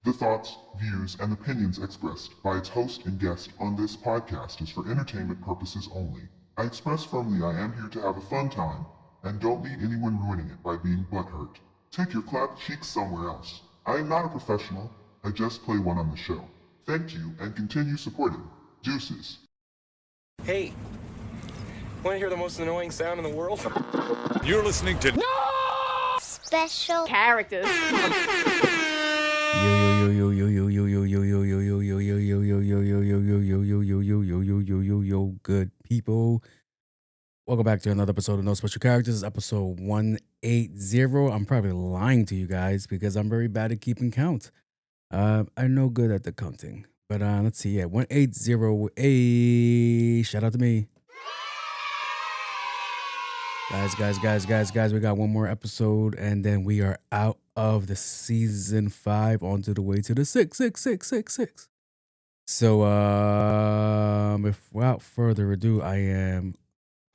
The thoughts, views, and opinions expressed by its host and guest on this podcast is for entertainment purposes only. I express firmly I am here to have a fun time, and don't need anyone ruining it by being butthurt. Take your clapped cheeks somewhere else. I am not a professional, I just play one on the show. Thank you, and continue supporting. Deuces. Hey, want to hear the most annoying sound in the world? You're listening to Special characters. Yo, good people. Welcome back to another episode of No Special Characters, episode 180. I'm probably lying to you guys because I'm very bad at keeping count. I'm no good at the counting. But let's see, 180. Hey, shout out to me. Guys, we got one more episode and then we are out of the season 5 onto the way to the 6. So, without further ado, I am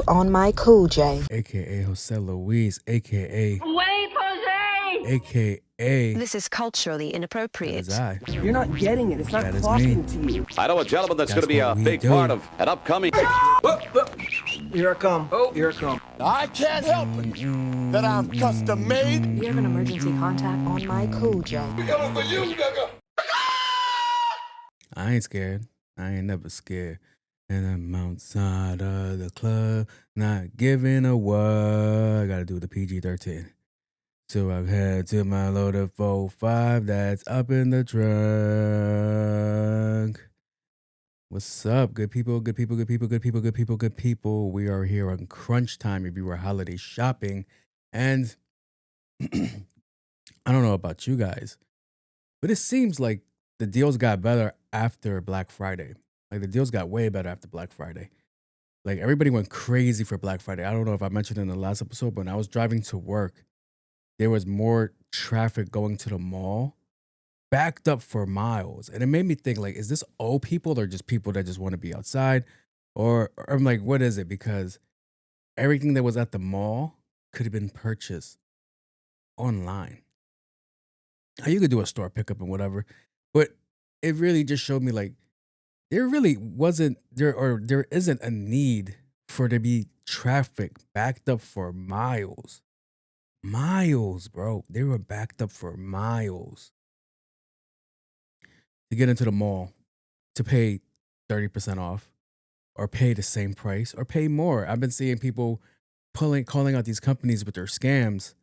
on my Cool J, aka Jose Luis, aka Wait, Jose! aka This is culturally that inappropriate. is I. You're not getting it. It's not That is talking me. to you. I know a gentleman that's That's going to be a what we big do. part of an upcoming. Here I come. Oh, here I come. I can't help it that I'm custom made. We have an emergency contact on my Cool J. I ain't scared. I ain't never scared. And I'm outside of the club, not giving a what. I gotta do the PG-13. So I head to my loaded 4-5 that's up in the trunk. What's up, good people? We are here on crunch time if you were holiday shopping. And I don't know about you guys, but it seems like the deals got better after Black Friday. Like the deals got way better after Black Friday. Like everybody went crazy for Black Friday. I don't know if I mentioned in the last episode, but when I was driving to work, there was more traffic going to the mall, backed up for miles. And it made me think, like, is this old people or just people that just want to be outside? Or I'm like, what is it? Because everything that was at the mall could have been purchased online. Now, you could do a store pickup and whatever, but it really just showed me like there really wasn't there isn't a need for there to be traffic backed up for miles. Miles, bro. They were backed up for miles to get into the mall to pay 30% off or pay the same price or pay more. I've been seeing people calling out these companies with their scams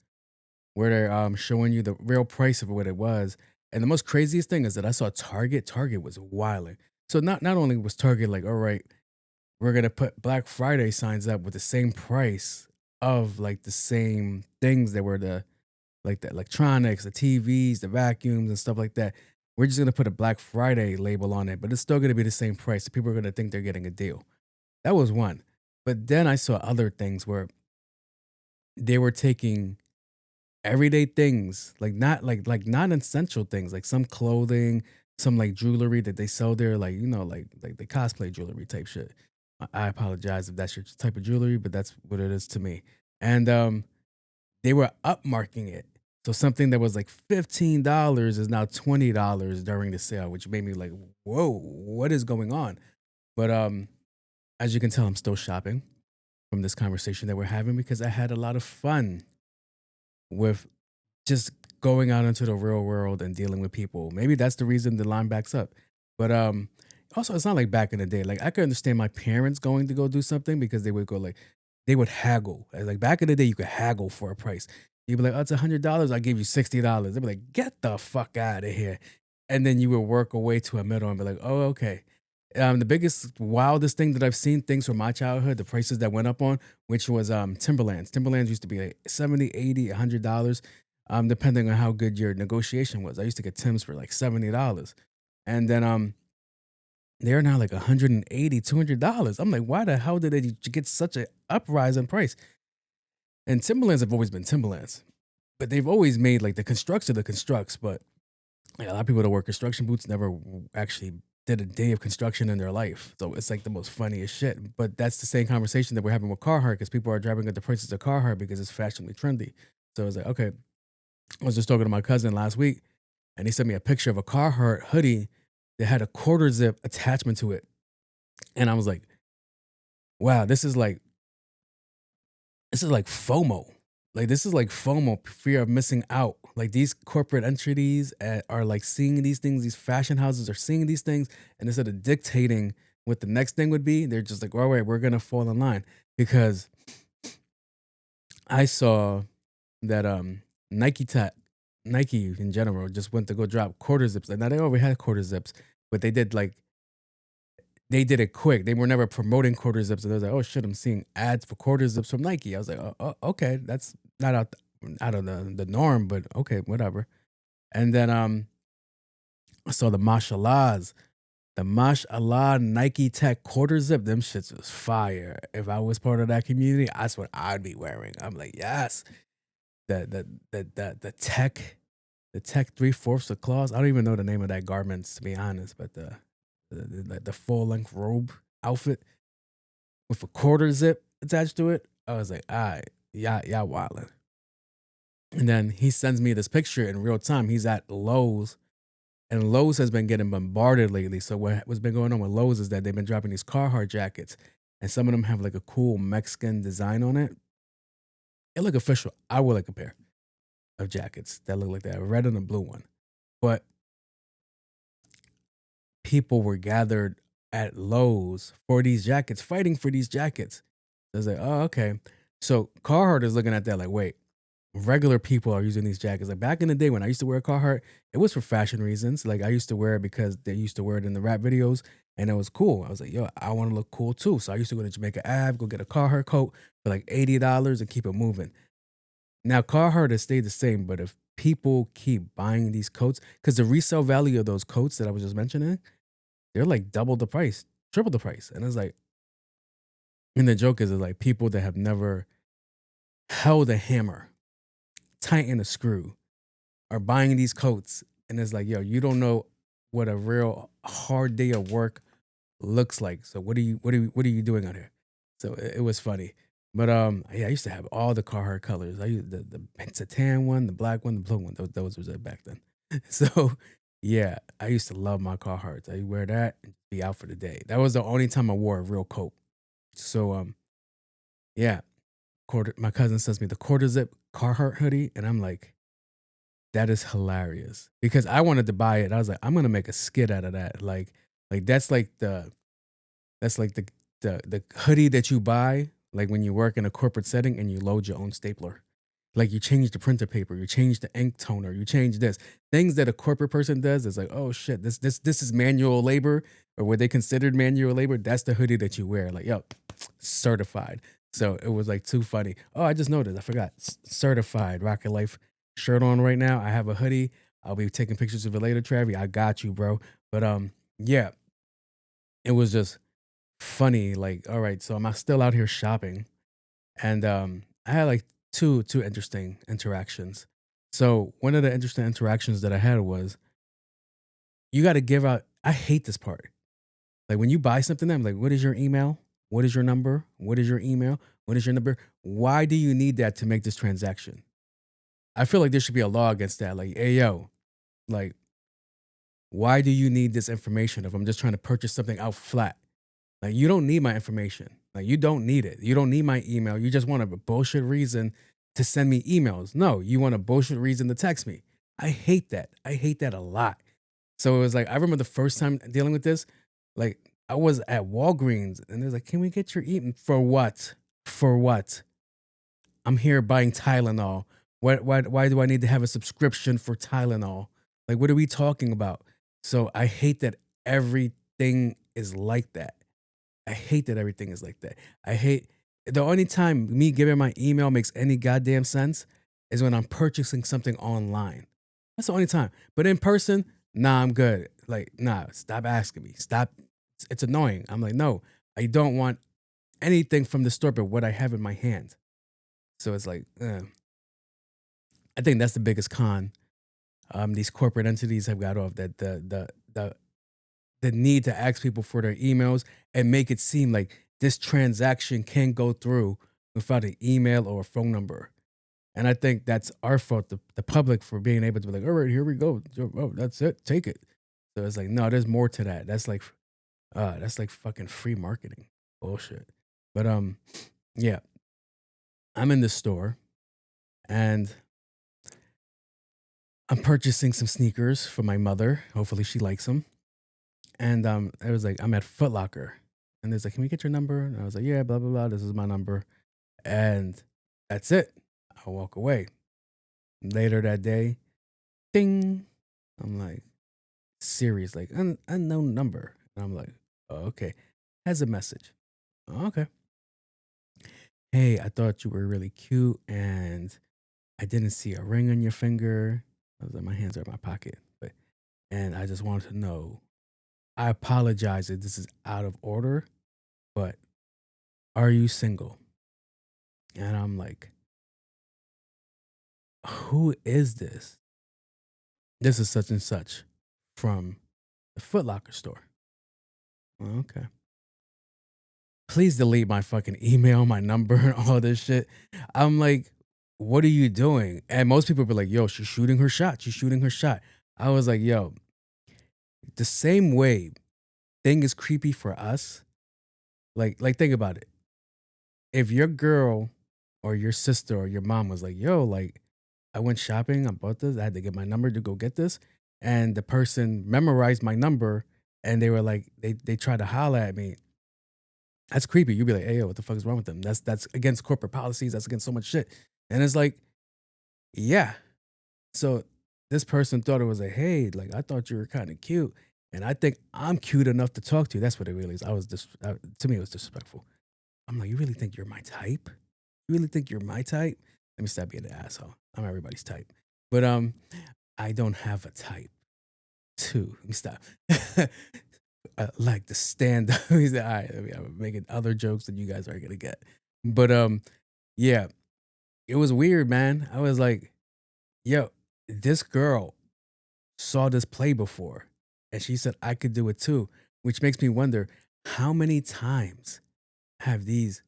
where they're showing you the real price of what it was. And the most craziest thing is that I saw Target. Target was wilding. So not only was Target like, all right, we're gonna put Black Friday signs up with the same price of like the same things that were the electronics, the TVs, the vacuums, and stuff like that. We're just gonna put a Black Friday label on it, but it's still gonna be the same price. So people are gonna think they're getting a deal. That was one. But then I saw other things where they were taking everyday things, like not non-essential things, like some clothing, some like jewelry that they sell there, like like the cosplay jewelry type shit. I apologize if that's your type of jewelry, but that's what it is to me. And they were upmarking it. So something that was like $15 is now $20 during the sale, which made me like, whoa, what is going on? But as you can tell, I'm still shopping from this conversation that we're having because I had a lot of fun with just going out into the real world and dealing with people. Maybe that's the reason the line backs up. But also, it's not like back in the day. Like I could understand my parents going to go do something because they would go like, they would haggle. Like back in the day, you could haggle for a price. You'd be like, oh, it's $100. I'll give you $60. They'd be like, get the fuck out of here. And then you would work away to a middle and be like, oh, okay. The biggest, wildest thing that I've seen, things from my childhood, the prices that went up on, which was Timberlands. Timberlands used to be like $70, $80, $100, depending on how good your negotiation was. I used to get Timbs for like $70. And then they're now like $180, $200. I'm like, why the hell did they get such an uprise in price? And Timberlands have always been Timberlands, but they've always made like the constructs are the constructs. But like, a lot of people that wear construction boots never actually did a day of construction in their life. So it's like the most funniest shit. But that's the same conversation that we're having with Carhartt because people are driving up the prices of Carhartt because it's fashionably trendy. So I was like, okay. I was just talking to my cousin last week and he sent me a picture of a Carhartt hoodie that had a quarter zip attachment to it. And I was like, wow, this is like FOMO. Like, this is like FOMO, fear of missing out. Like, these corporate entities are like seeing these things, these fashion houses are seeing these things, and instead of dictating what the next thing would be, they're just like, all right, we're going to fall in line. Because I saw that Nike in general just went to go drop quarter zips. Now, they already had quarter zips, but they did it quick. They were never promoting quarter zips. And they was like, oh shit, I'm seeing ads for quarter zips from Nike. I was like, oh okay, that's not out of the norm, but okay, whatever. And then I saw the Mashalahs. The Mashallah Nike Tech quarter zip. Them shits was fire. If I was part of that community, that's what I'd be wearing. I'm like, yes. The tech 3/4 of claws. I don't even know the name of that garments, to be honest, but the full length robe outfit with a quarter zip attached to it. I was like, all right, y'all wildin'. And then he sends me this picture in real time. He's at Lowe's, and Lowe's has been getting bombarded lately. So what's been going on with Lowe's is that they've been dropping these Carhartt jackets, and some of them have like a cool Mexican design on it. It look official. I would like a pair of jackets that look like that, a red and a blue one. But people were gathered at Lowe's for these jackets, fighting for these jackets. I was like, oh, okay. So Carhartt is looking at that like, wait, regular people are using these jackets. Like, back in the day when I used to wear Carhartt, it was for fashion reasons. Like, I used to wear it because they used to wear it in the rap videos, and it was cool. I was like, yo, I want to look cool too. So I used to go to Jamaica Ave, go get a Carhartt coat for like $80 and keep it moving. Now, Carhartt has stayed the same, but if people keep buying these coats, because the resale value of those coats that I was just mentioning, they're like double the price, triple the price. And it's like, and the joke is like people that have never held a hammer, tighten a screw, are buying these coats. And it's like, yo, you don't know what a real hard day of work looks like. So what are you doing out here? So it was funny. But yeah, I used to have all the Carhartt colors. I used the tan one, the black one, the blue one. Those was it back then. So yeah, I used to love my Carhartts. I wear that and be out for the day. That was the only time I wore a real coat. So yeah, my cousin sends me the quarter zip Carhartt hoodie, and I'm like, that is hilarious, because I wanted to buy it. I was like, I'm gonna make a skit out of that. Like that's like the hoodie that you buy like when you work in a corporate setting and you load your own stapler. Like, you change the printer paper, you change the ink toner, you change this. Things that a corporate person does is like, oh shit, this is manual labor, or what they considered manual labor. That's the hoodie that you wear. Like, yo, certified. So it was like too funny. Oh, I just noticed, I forgot. Certified Rocket Life shirt on right now. I have a hoodie. I'll be taking pictures of it later, Travi. I got you, bro. But yeah, it was just funny. Like, all right, so am I still out here shopping? And I had like two interesting interactions. So one of the interesting interactions that I had was, you got to give out. I hate this part. Like, when you buy something, I'm like, what is your email? What is your number? What is your email? What is your number? Why do you need that to make this transaction? I feel like there should be a law against that. Like, hey, yo, like, why do you need this information if I'm just trying to purchase something out flat? Like, you don't need my information. Like, you don't need it. You don't need my email. You just want a bullshit reason to send me emails. No, you want a bullshit reason to text me. I hate that. I hate that a lot. So it was like, I remember the first time dealing with this, like, I was at Walgreens and they're like, can we get your email? For what? For what? I'm here buying Tylenol. Why do I need to have a subscription for Tylenol? Like, what are we talking about? So I hate that everything is like that. I hate that everything is like that. I hate, the only time me giving my email makes any goddamn sense is when I'm purchasing something online. That's the only time. But in person, nah, I'm good. Like, nah, stop asking me. Stop. It's annoying. I'm like, no, I don't want anything from the store but what I have in my hand. So it's like, I think that's the biggest con these corporate entities have got off, that the need to ask people for their emails and make it seem like this transaction can go through without an email or a phone number. And I think that's our fault, the public, for being able to be like, all right, here we go. Oh, that's it. Take it. So it's like, no, there's more to that. That's like fucking free marketing bullshit. But yeah, I'm in the store and I'm purchasing some sneakers for my mother. Hopefully she likes them. And it was like, I'm at Foot Locker. And there's like, can we get your number? And I was like, yeah, blah, blah, blah. This is my number. And that's it. I walk away. Later that day, ding. I'm like, serious, like, unknown number. And I'm like, oh, okay. Has a message. Oh, okay. Hey, I thought you were really cute and I didn't see a ring on your finger. I was like, my hands are in my pocket. And I just wanted to know, I apologize if this is out of order, but are you single? And I'm like, who is this? This is such and such from the Foot Locker store. Okay. Please delete my fucking email, my number, and all this shit. I'm like, what are you doing? And most people be like, yo, she's shooting her shot. She's shooting her shot. I was like, yo, the same way thing is creepy for us. Like think about it. If your girl or your sister or your mom was like, yo, like, I went shopping, I bought this, I had to get my number to go get this, and the person memorized my number and they were like, they tried to holler at me. That's creepy. You'd be like, hey, yo, what the fuck is wrong with them? That's against corporate policies. That's against so much shit. And it's like, yeah. So this person thought it was like, hey, like, I thought you were kind of cute. And I think I'm cute enough to talk to you. That's what it really is. To me, it was disrespectful. I'm like, you really think you're my type? You really think you're my type? Let me stop being an asshole. I'm everybody's type. But I don't have a type. Two. Let me stop. Like the stand up. He's like, all right, I'm making other jokes that you guys aren't gonna get. But yeah, it was weird, man. I was like, yo, this girl saw this play before, and she said I could do it too, which makes me wonder how many times have these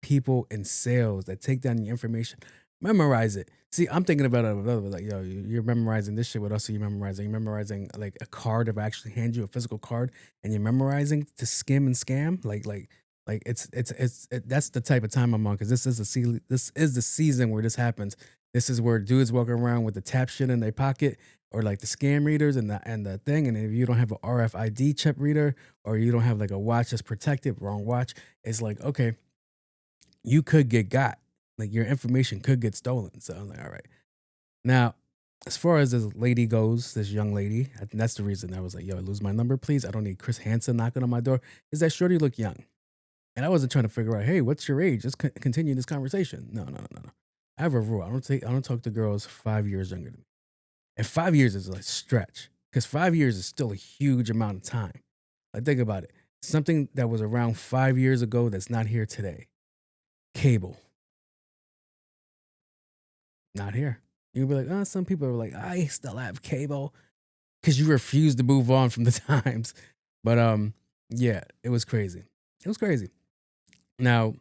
people in sales that take down your information memorize it. See, I'm thinking about it like, yo, you're memorizing this shit. What else are you memorizing? You're memorizing like a card. If I actually hand you a physical card and you're memorizing to skim and scam, like that's the type of time I'm on, because this is the season where this happens. This is where dudes walking around with the tap shit in their pocket, or like the scam readers and the thing. And if you don't have an RFID chip reader, or you don't have like a watch that's protected, wrong watch, it's like, okay, you could get got. Like, your information could get stolen. So I'm like, all right. Now, as far as this lady goes, this young lady, I think that's the reason I was like, yo, lose my number, please. I don't need Chris Hansen knocking on my door. Is that shorty look young? And I wasn't trying to figure out, hey, what's your age? Let's continue this conversation. No. I have a rule. I don't talk to girls 5 years younger than me. And 5 years is like stretch, because 5 years is still a huge amount of time. Like, think about it. Something that was around 5 years ago that's not here today. Cable. Not here. You'll be like, oh, some people are like, I still have cable, because you refuse to move on from the times. But yeah, it was crazy. It was crazy. Now,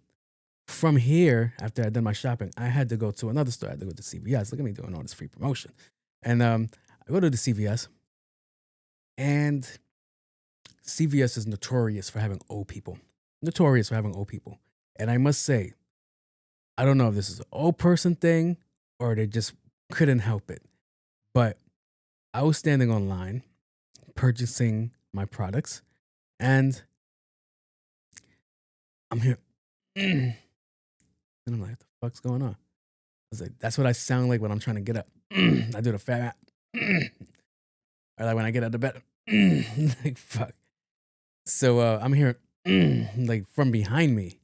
from here, after I'd done my shopping, I had to go to another store. I had to go to CVS. Look at me doing all this free promotion. And I go to the CVS, and CVS is notorious for having old people. Notorious for having old people. And I must say, I don't know if this is an old person thing or they just couldn't help it. But I was standing online purchasing my products, and I'm here. And I'm like, what the fuck's going on? I was like, that's what I sound like when I'm trying to get up. I do the fat. Or like when I get out of bed. Like, fuck. So I'm hearing like from behind me.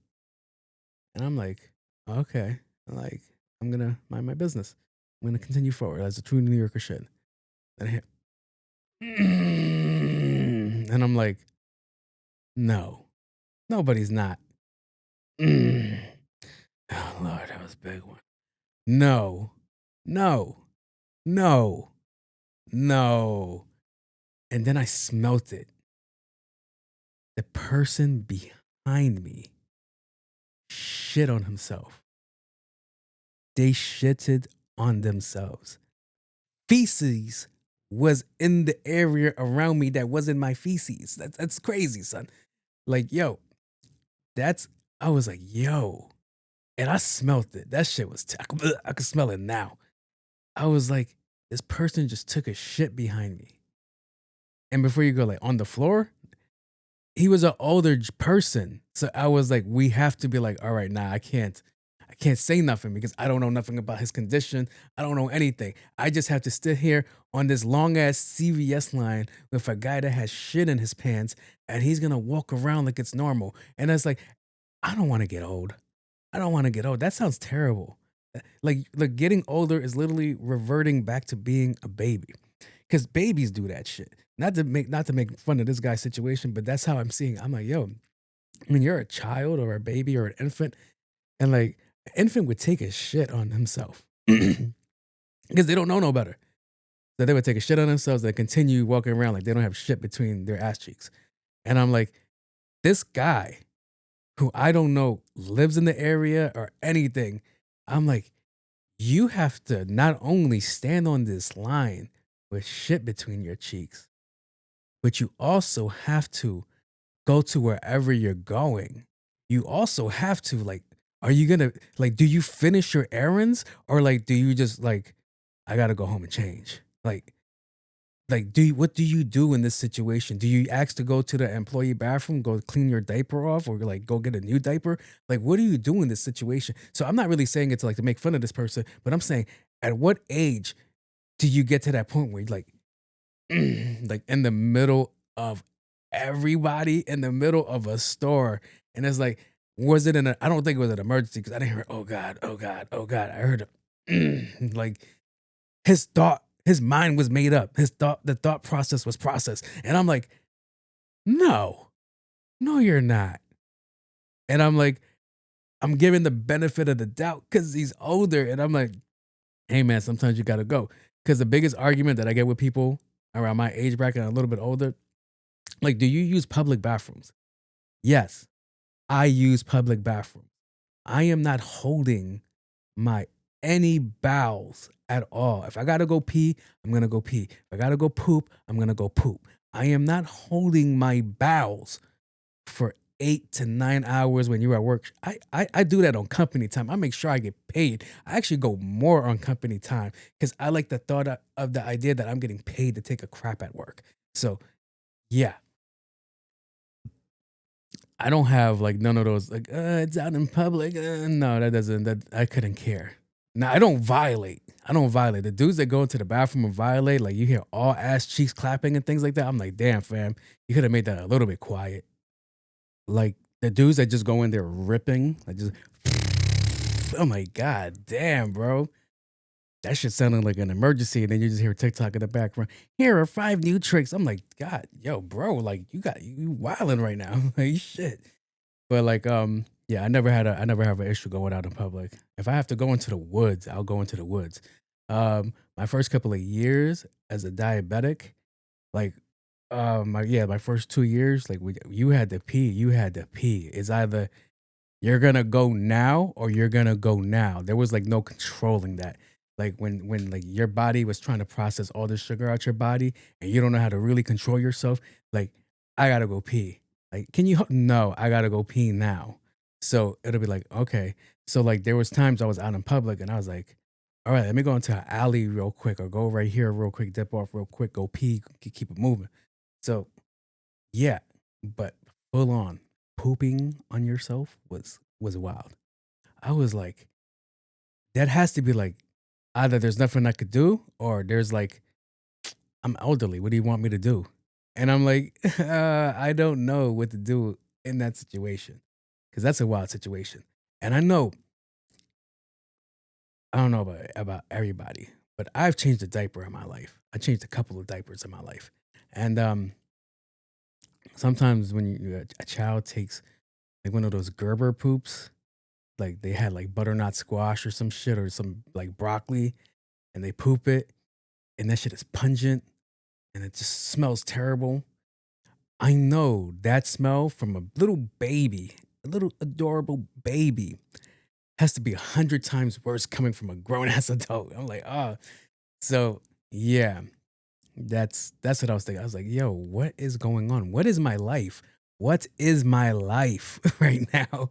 And I'm like, okay. Like, I'm going to mind my business. I'm going to continue forward. That's a true New Yorker shit. And I hear, and I'm like, no, nobody's not. Oh, Lord, that was a big one. No. And then I smelt it. The person behind me shit on himself. they shitted on themselves. Feces was in the area around me that wasn't my feces. That's crazy, son. Like, yo, I was like, yo. And I smelt it. That shit was, I could smell it now. I was like, this person just took a shit behind me. And before you go, like, on the floor, he was an older person. So I was like, we have to be like, all right, nah, I can't say nothing because I don't know nothing about his condition. I don't know anything. I just have to sit here on this long ass CVS line with a guy that has shit in his pants and he's gonna walk around like it's normal. And I was like, I don't want to get old. I don't want to get old. That sounds terrible. Like getting older is literally reverting back to being a baby. Because babies do that shit. Not to make fun of this guy's situation, but that's how I'm seeing it. I'm like, yo, when you're a child or a baby or an infant, and like an infant would take a shit on himself. Because they don't know no better. So they would take a shit on themselves, they continue walking around like they don't have shit between their ass cheeks. And I'm like, this guy who I don't know lives in the area or anything, I'm like, you have to not only stand on this line with shit between your cheeks, but you also have to go to wherever you're going. You also have to, like, are you gonna, like, do you finish your errands or like do you just like, I gotta go home and change? Like, what do you do in this situation? Do you ask to go to the employee bathroom, go clean your diaper off, or like go get a new diaper? Like, what do you do in this situation? So I'm not really saying it to like to make fun of this person, but I'm saying, at what age do you get to that point where you're like, like in the middle of everybody, in the middle of a store, and it's like, was it I don't think it was an emergency because I didn't hear, oh God, oh God, oh God. I heard like his mind was made up. The thought process was processed. And I'm like, no, you're not. And I'm like, I'm giving the benefit of the doubt because he's older. And I'm like, hey man, sometimes you gotta go. Because the biggest argument that I get with people around my age bracket and a little bit older, like, do you use public bathrooms? Yes, I use public bathrooms. I am not holding my any bowels at all. If I gotta go pee, I'm gonna go pee. If I gotta go poop, I'm gonna go poop. I am not holding my bowels for 8 to 9 hours when you're at work. I do that on company time. I make sure I get paid. I actually go more on company time because I like the thought of the idea that I'm getting paid to take a crap at work. So yeah, I don't have like none of those like it's out in public. No, that I couldn't care. Now I don't violate. The dudes that go into the bathroom and violate, like you hear all ass cheeks clapping and things like that. I'm like, damn, fam, you could have made that a little bit quiet. Like the dudes that just go in there ripping, like just, oh my God, damn, bro. That shit sounded like an emergency, and then you just hear TikTok in the background. Here are 5 new tricks. I'm like, God, yo, bro, like you wilding right now. Like shit. But like, yeah, I never have an issue going out in public. If I have to go into the woods, I'll go into the woods. My first couple of years as a diabetic, like, my first 2 years, like you had to pee. It's either you're gonna go now or you're gonna go now. There was like no controlling that. Like when like your body was trying to process all the sugar out your body and you don't know how to really control yourself, like I gotta go pee. Like, can you? No, I gotta go pee now. So it'll be like, okay. So like there was times I was out in public and I was like, all right, let me go into an alley real quick or go right here real quick, dip off real quick, go pee, keep it moving. So yeah, but full on pooping on yourself was wild. I was like, that has to be like either there's nothing I could do or there's like I'm elderly. What do you want me to do? And I'm like, I don't know what to do in that situation because that's a wild situation. And I don't know about everybody, but I've changed a diaper in my life. I changed a couple of diapers in my life, and sometimes when a child takes like one of those Gerber poops, like they had like butternut squash or some shit or some like broccoli, and they poop it, and that shit is pungent, and it just smells terrible. I know that smell from a little baby, a little adorable baby has to be 100 times worse coming from a grown ass adult. I'm like, oh, so yeah, that's what I was thinking. I was like, yo, what is going on? What is my life? What is my life right now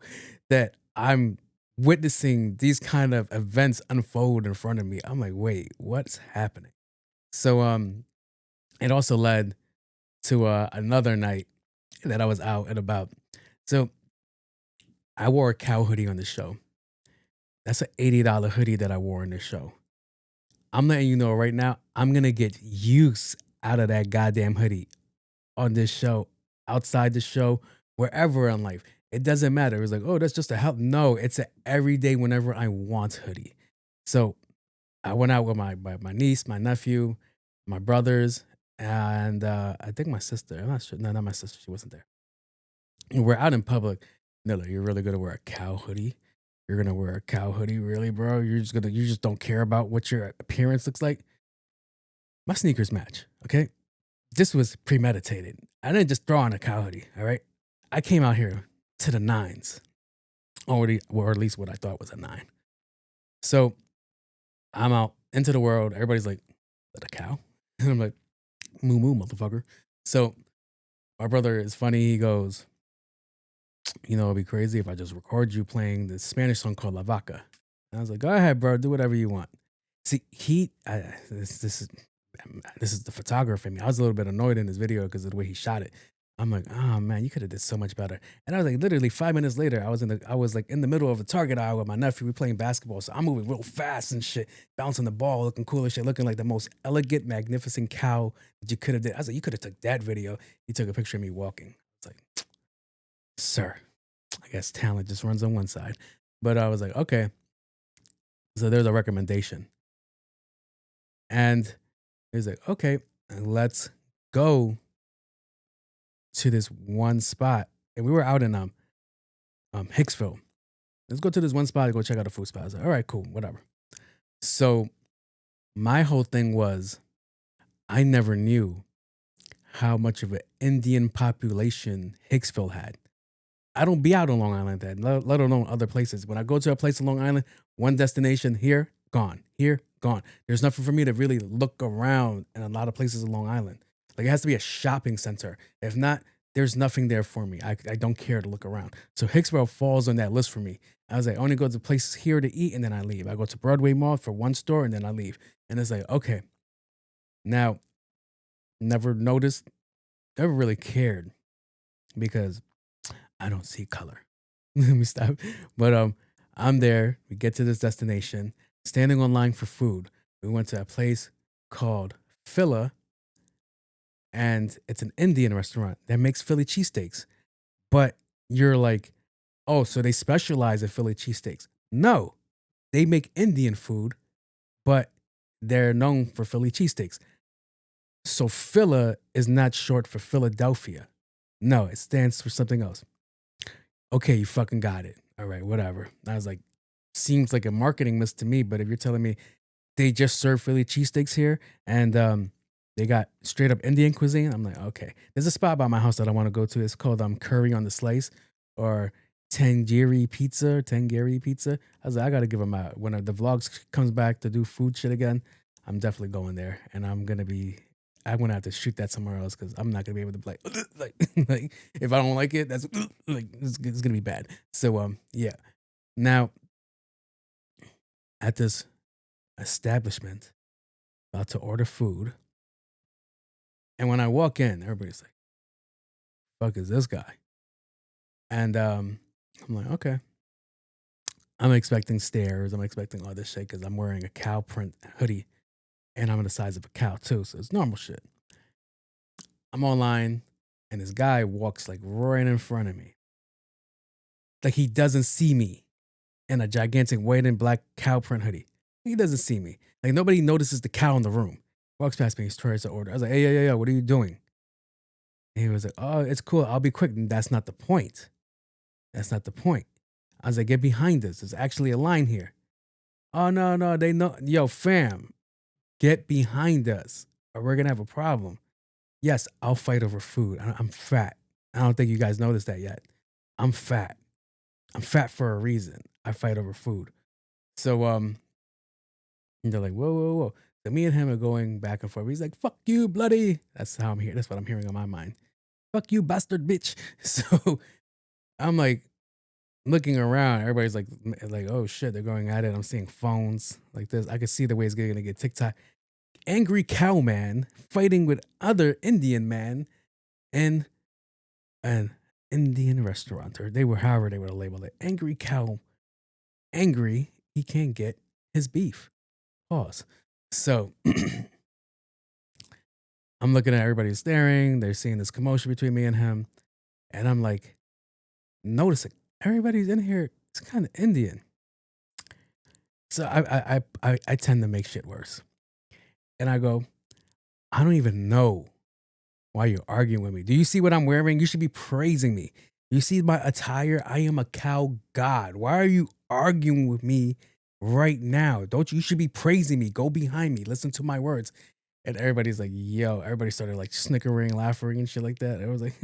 that I'm witnessing these kind of events unfold in front of me? I'm like, wait, what's happening? So it also led to another night that I was out and about. So I wore a cow hoodie on the show. That's an $80 hoodie that I wore in this show. I'm letting you know right now, I'm gonna get use out of that goddamn hoodie on this show, outside the show, wherever in life. It doesn't matter. It was like, oh, that's just a help. No, it's an everyday whenever I want hoodie. So I went out with my niece, my nephew, my brothers, and I think my sister. I'm not sure. No, not my sister. She wasn't there. And we're out in public. No, look, you're really gonna wear a cow hoodie. You're gonna wear a cow hoodie, really, bro? You just don't care about what your appearance looks like. My sneakers match, okay? This was premeditated. I didn't just throw on a cow hoodie, all right? I came out here to the nines, already, or at least what I thought was a nine. So I'm out into the world. Everybody's like, is that a cow? And I'm like, moo moo, motherfucker. So my brother is funny. He goes, you know, it'd be crazy if I just record you playing this Spanish song called La Vaca. And I was like, go ahead, bro, do whatever you want. See, this is the photographer in me. I was a little bit annoyed in this video because of the way he shot it. I'm like, oh man, you could have did so much better. And I was like, literally 5 minutes later, I was like in the middle of a Target aisle with my nephew. We playing basketball, so I'm moving real fast and shit, bouncing the ball, looking cool as shit, looking like the most elegant, magnificent cow that you could have did. I was like, you could have took that video. He took a picture of me walking. It's like, sir, I guess talent just runs on one side. But I was like, okay. So there's a recommendation. And he's like, okay, let's go to this one spot. And we were out in Hicksville. Let's go to this one spot and go check out the food spot. I was like, all right, cool, whatever. So my whole thing was, I never knew how much of an Indian population Hicksville had. I don't be out on Long Island that, let alone other places. When I go to a place in Long Island, one destination, here, gone. Here, gone. There's nothing for me to really look around in a lot of places in Long Island. Like, it has to be a shopping center. If not, there's nothing there for me. I don't care to look around. So Hicksville falls on that list for me. I was like, I only go to places here to eat and then I leave. I go to Broadway Mall for one store and then I leave. And it's like, okay. Now, never noticed, never really cared because I don't see color. Let me stop. But I'm there. We get to this destination, standing online for food. We went to a place called Phila, and it's an Indian restaurant that makes Philly cheesesteaks. But you're like, oh, so they specialize in Philly cheesesteaks. No, they make Indian food, but they're known for Philly cheesesteaks. So Phila is not short for Philadelphia. No, it stands for something else. Okay, you fucking got it. All right, whatever. I was like, seems like a marketing miss to me, but if you're telling me they just serve Philly cheesesteaks here and they got straight up Indian cuisine, I'm like, okay. There's a spot by my house that I want to go to. It's called Curry on the Slice or Tangiri Pizza. I was like, I got to give them out. When the vlogs comes back to do food shit again, I'm definitely going there. And I'm going to have to shoot that somewhere else because I'm not going to be able to be like if I don't like it, that's like, it's going to be bad. So, yeah. Now, at this establishment, about to order food. And when I walk in, everybody's like, fuck is this guy? And I'm like, okay. I'm expecting stares. I'm expecting all this shit because I'm wearing a cow print hoodie. And I'm the size of a cow too, so it's normal shit. I'm online, and this guy walks like right in front of me. Like he doesn't see me in a gigantic white and black cow print hoodie. He doesn't see me. Like nobody notices the cow in the room. Walks past me, he tries to order. I was like, hey, what are you doing? And he was like, oh, it's cool. I'll be quick. And that's not the point. That's not the point. I was like, get behind us. There's actually a line here. Oh, no, they know. Yo, fam. Get behind us or we're going to have a problem. Yes, I'll fight over food. I'm fat. I don't think you guys noticed that yet. I'm fat. I'm fat for a reason. I fight over food. So and they're like, whoa, whoa, whoa. So me and him are going back and forth. He's like, fuck you, bloody. That's how I'm here. That's what I'm hearing on my mind. Fuck you, bastard bitch. So I'm like looking around. Everybody's like, oh shit, they're going at it. I'm seeing phones like this. I can see the way it's gonna get TikTok. Angry cow man fighting with other Indian man in an Indian restaurant, or they were however they would have labeled it. Angry cow, angry he can't get his beef. Pause. So I'm looking at everybody staring. They're seeing this commotion between me and him, and I'm like noticing everybody's in here. It's kind of Indian. So I tend to make shit worse, and I go, I don't even know why you're arguing with me. Do you see what I'm wearing? You should be praising me. You see my attire? I am a cow god. Why are you arguing with me right now? Don't you should be praising me. Go behind me. Listen to my words. And everybody's like, yo, everybody started like snickering, laughing and shit like that. I was like,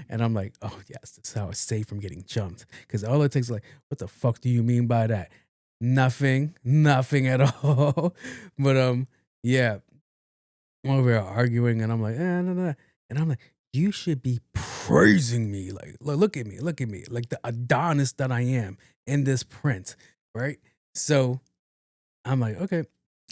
and I'm like, oh yes, that's how it's safe from getting jumped. Because all it takes is like, what the fuck do you mean by that? Nothing at all. But yeah. I'm over here arguing and I'm like, no. And I'm like, you should be praising me. Like, look at me. Like the Adonis that I am in this print, right? So I'm like, okay.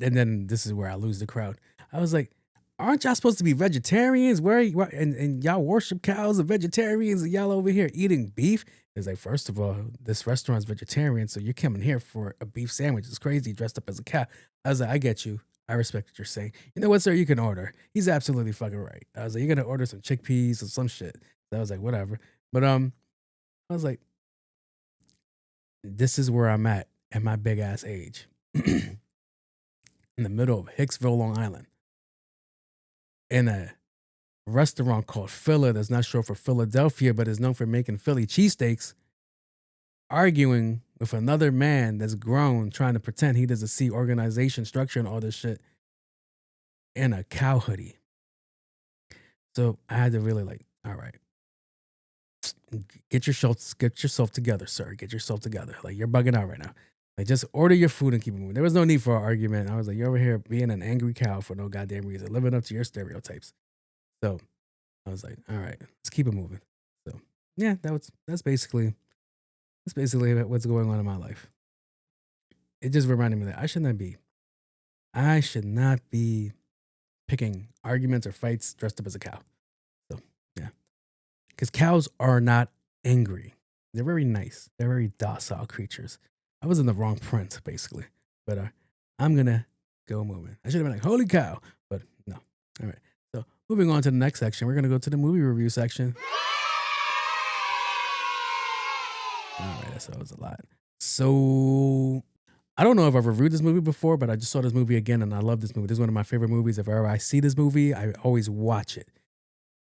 And then this is where I lose the crowd. I was like, aren't y'all supposed to be vegetarians? Where are you? And y'all worship cows and vegetarians and y'all over here eating beef? It's like, first of all, this restaurant's vegetarian, so you're coming here for a beef sandwich. It's crazy, dressed up as a cow. I was like, I get you. I respect what you're saying. You know what, sir? You can order. He's absolutely fucking right. I was like, you're gonna order some chickpeas or some shit. So I was like, whatever. But I was like, this is where I'm at my big ass age. In the middle of Hicksville, Long Island. In a restaurant called Phila that's not short for Philadelphia, but is known for making Philly cheesesteaks, arguing with another man that's grown, trying to pretend he doesn't see organization, structure, and all this shit in a cow hoodie. So I had to really like, all right, get yourself together, sir. Get yourself together. Like, you're bugging out right now. Like, just order your food and keep it moving. There was no need for an argument. I was like, you're over here being an angry cow for no goddamn reason, living up to your stereotypes. So I was like, all right, let's keep it moving. So yeah, that's basically what's going on in my life. It just reminded me that I should not be picking arguments or fights dressed up as a cow. So yeah, because cows are not angry. They're very nice. They're very docile creatures. I was in the wrong print, basically. But I'm going to go moving. I should have been like, holy cow. But no. All right. So moving on to the next section. We're going to go to the movie review section. All right. That was a lot. So I don't know if I've reviewed this movie before, but I just saw this movie again and I love this movie. This is one of my favorite movies. If ever I see this movie, I always watch it.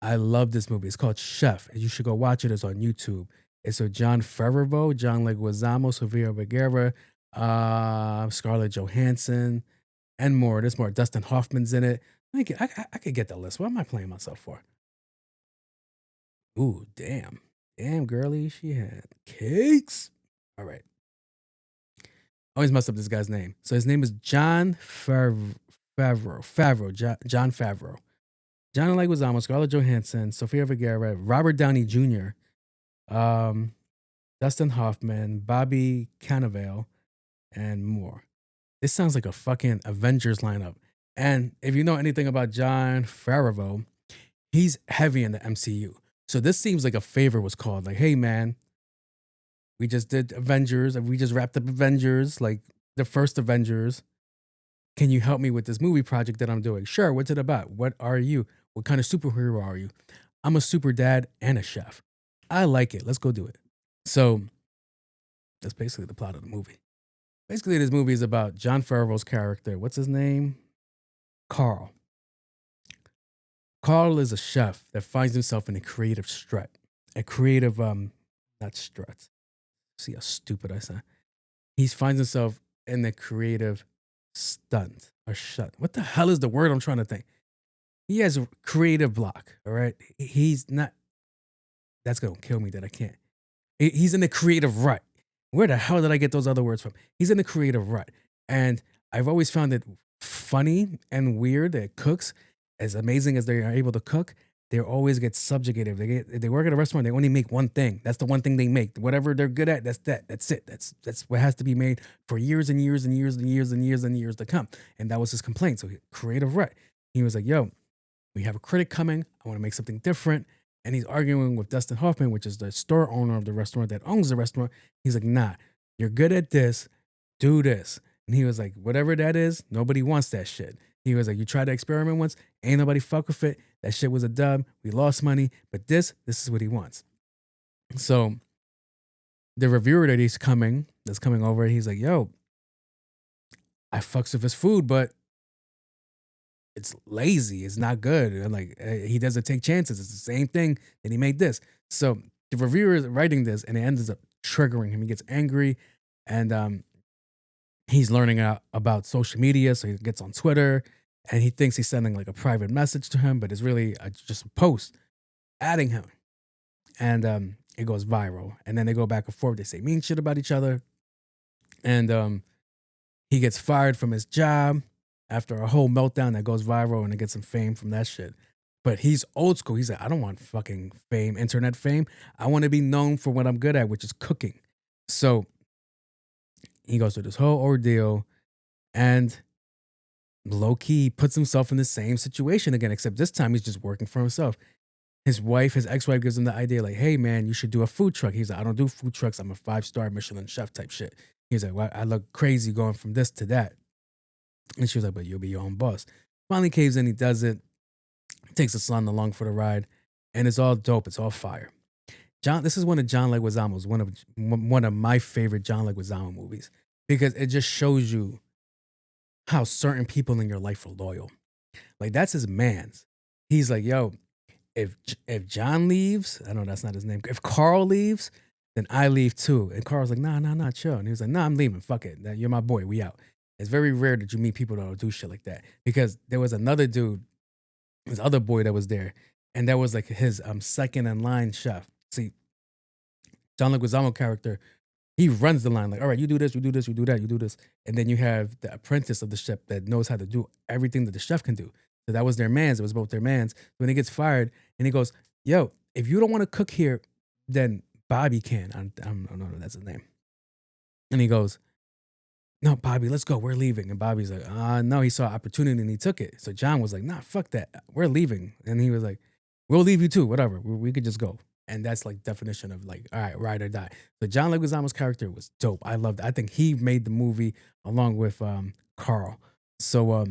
I love this movie. It's called Chef. And you should go watch it. It's on YouTube. It's with John Favreau, John Leguizamo, Sofia Vergara, Scarlett Johansson, and more. There's more. Dustin Hoffman's in it. I could get the list. What am I playing myself for? Ooh, damn. Damn, girly. She had cakes. All right. Always messed up this guy's name. So his name is John Favreau. John Favreau. John Leguizamo, Scarlett Johansson, Sofia Vergara, Robert Downey Jr., Dustin Hoffman, Bobby Cannavale, and more. This sounds like a fucking Avengers lineup. And if you know anything about John Favreau, he's heavy in the MCU. So this seems like a favor was called. Like, hey man, we just did Avengers, and we just wrapped up Avengers, like the first Avengers. Can you help me with this movie project that I'm doing? Sure, what's it about? What are you? What kind of superhero are you? I'm a super dad and a chef. I like it. Let's go do it. So that's basically the plot of the movie. Basically, this movie is about John Favreau's character. What's his name? Carl. Carl is a chef that finds himself in a creative strut. A creative, not strut. See how stupid I sound. He finds himself in the creative stunt or shut. What the hell is the word I'm trying to think? He has a creative block, all right? He's not, that's going to kill me that I can't. He's in the creative rut. Where the hell did I get those other words from? He's in the creative rut. And I've always found it funny and weird that cooks, as amazing as they are able to cook, they always get subjugated. They work at a restaurant, they only make one thing. That's the one thing they make. Whatever they're good at, that's that. That's it. That's what has to be made for years and years and years and years and years and years to come. And that was his complaint. So creative rut. He was like, yo, we have a critic coming. I want to make something different. And he's arguing with Dustin Hoffman, which is the store owner of the restaurant that owns the restaurant. He's like, nah, you're good at this. Do this. And he was like, whatever that is, nobody wants that shit. He was like, you tried to experiment once, ain't nobody fuck with it. That shit was a dub. We lost money, but this is what he wants. So the reviewer that's coming over, he's like, yo, I fucks with his food, but it's lazy. It's not good. And like, he doesn't take chances. It's the same thing that he made this. So the reviewer is writing this and it ends up triggering him. He gets angry and he's learning about social media. So he gets on Twitter and he thinks he's sending like a private message to him, but it's really just a post adding him. And it goes viral. And then they go back and forth. They say mean shit about each other. And he gets fired from his job after a whole meltdown that goes viral and it gets some fame from that shit. But he's old school. He's like, I don't want fucking fame, internet fame. I want to be known for what I'm good at, which is cooking. So he goes through this whole ordeal and low-key puts himself in the same situation again, except this time he's just working for himself. His ex-wife gives him the idea like, hey man, you should do a food truck. He's like, I don't do food trucks. I'm a 5-star Michelin chef type shit. He's like, well, I look crazy going from this to that. And she was like, but you'll be your own boss. Finally caves in, he does it, takes his son along for the ride, and it's all dope. It's all fire. This is one of John Leguizamo's, one of my favorite John Leguizamo movies, because it just shows you how certain people in your life are loyal. Like, that's his man's. He's like, yo, if John leaves, I know that's not his name. If Carl leaves, then I leave too. And Carl's like, nah, chill. And he was like, nah, I'm leaving. Fuck it. You're my boy. We out. It's very rare that you meet people that will do shit like that, because there was another dude, this other boy that was there, and that was like his second in line chef. See, John Leguizamo character, he runs the line like, all right, you do this, you do this, you do that, you do this. And then you have the apprentice of the chef that knows how to do everything that the chef can do. So that was their man's. It was both their man's. When he gets fired and he goes, yo, if you don't want to cook here, then Bobby can. I don't know if that's his name. And he goes, no, Bobby, let's go. We're leaving. And Bobby's like, no, he saw opportunity and he took it. So John was like, nah, fuck that. We're leaving. And he was like, we'll leave you too, whatever. We could just go. And that's like definition of like, all right, ride or die. So John Leguizamo's character was dope. I loved it. I think he made the movie along with Carl. So,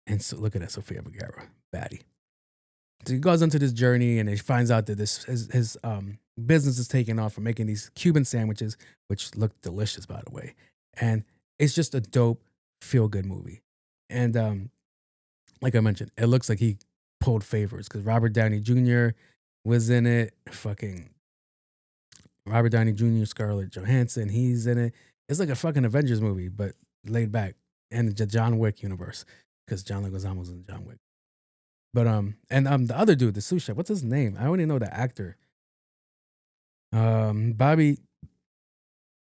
and so look at that, Sofia Vergara, baddie. So he goes into this journey and he finds out that his business is taking off from making these Cuban sandwiches, which look delicious, by the way. And it's just a dope, feel-good movie. And like I mentioned, it looks like he pulled favors because Robert Downey Jr. was in it. Fucking Robert Downey Jr., Scarlett Johansson, he's in it. It's like a fucking Avengers movie, but laid back. And the John Wick universe, because John Leguizamo's in John Wick. But the other dude, the sous chef, what's his name? I only know the actor. Bobby.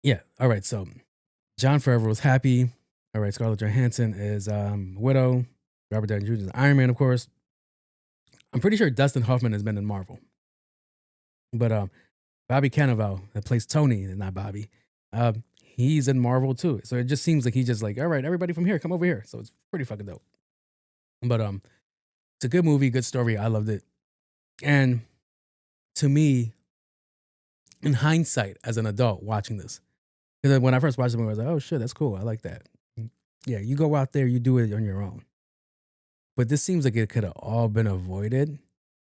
Yeah. All right. So John Forever was happy. All right. Scarlett Johansson is Widow. Robert Downey Jr. is Iron Man, of course. I'm pretty sure Dustin Hoffman has been in Marvel. But Bobby Cannavale, that plays Tony, and not Bobby, he's in Marvel too. So it just seems like he's just like, all right, everybody from here, come over here. So it's pretty fucking dope. But it's a good movie, good story. I loved it. And to me, in hindsight, as an adult watching this, because when I first watched the movie, I was like, oh shit, that's cool. I like that. Yeah, you go out there, you do it on your own. But this seems like it could have all been avoided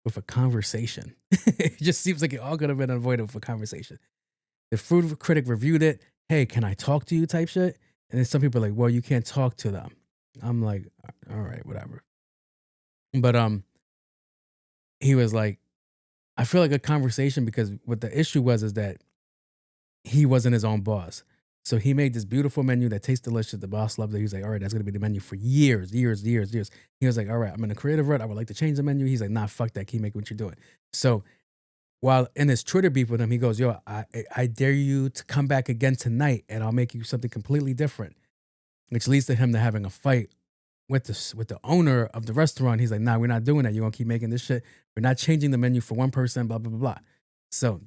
with a conversation. It just seems like it all could have been avoided with a conversation. The food critic reviewed it. Hey, can I talk to you type shit? And then some people are like, well, you can't talk to them. I'm like, all right, whatever. But he was like, I feel like a conversation, because what the issue was is that he wasn't his own boss. So he made this beautiful menu that tastes delicious. The boss loved it. He was like, all right, that's going to be the menu for years. He was like, all right, I'm in a creative rut. I would like to change the menu. He's like, nah, fuck that. Keep making what you're doing. So while in his Twitter beef with him, he goes, "Yo, I dare you to come back again tonight, and I'll make you something completely different," which leads to him to having a fight with the owner of the restaurant. He's like, "Nah, we're not doing that. You're gonna keep making this shit. We're not changing the menu for one person." Blah blah blah blah. So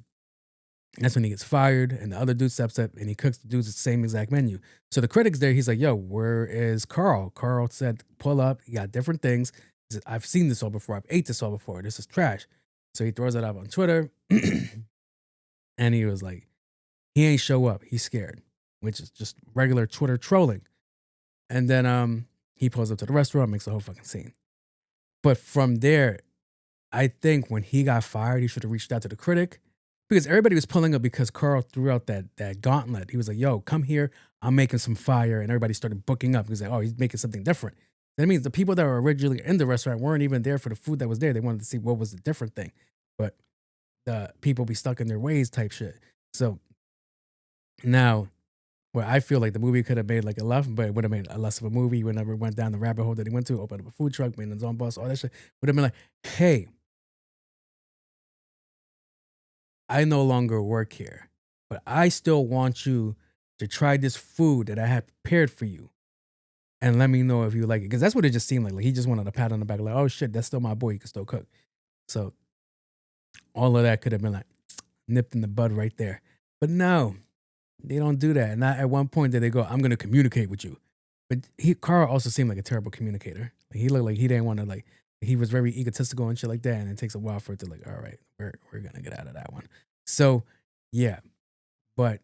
that's when he gets fired, and the other dude steps up and he cooks the dudes the same exact menu. So the critic's there. He's like, "Yo, where is Carl?" Carl said, "Pull up. He got different things. He said, I've seen this all before. I've ate this all before. This is trash." So he throws it up on Twitter, and he was like, he ain't show up. He's scared, which is just regular Twitter trolling. And then he pulls up to the restaurant, makes the whole fucking scene. But from there, I think when he got fired, he should have reached out to the critic, because everybody was pulling up because Carl threw out that gauntlet. He was like, "Yo, come here. I'm making some fire." And everybody started booking up. He was like, "Oh, he's making something different." That means the people that were originally in the restaurant weren't even there for the food that was there. They wanted to see what was the different thing. But the people be stuck in their ways type shit. So now, where I feel like the movie could have made like a less, but it would have made a less of a movie. He would never went down the rabbit hole that he went to, opened up a food truck, made his own boss, all that shit. Would have been like, "Hey, I no longer work here, but I still want you to try this food that I have prepared for you, and let me know if you like it." Because that's what it just seemed like. Like he just wanted a pat on the back, like, "Oh shit, that's still my boy. He can still cook." So all of that could have been like nipped in the bud right there. But no, they don't do that. And not at one point did they go, "I'm going to communicate with you." But Carl also seemed like a terrible communicator. Like he looked like he didn't want to, like, he was very egotistical and shit like that. And it takes a while for it to like, all right, we're going to get out of that one. So yeah, but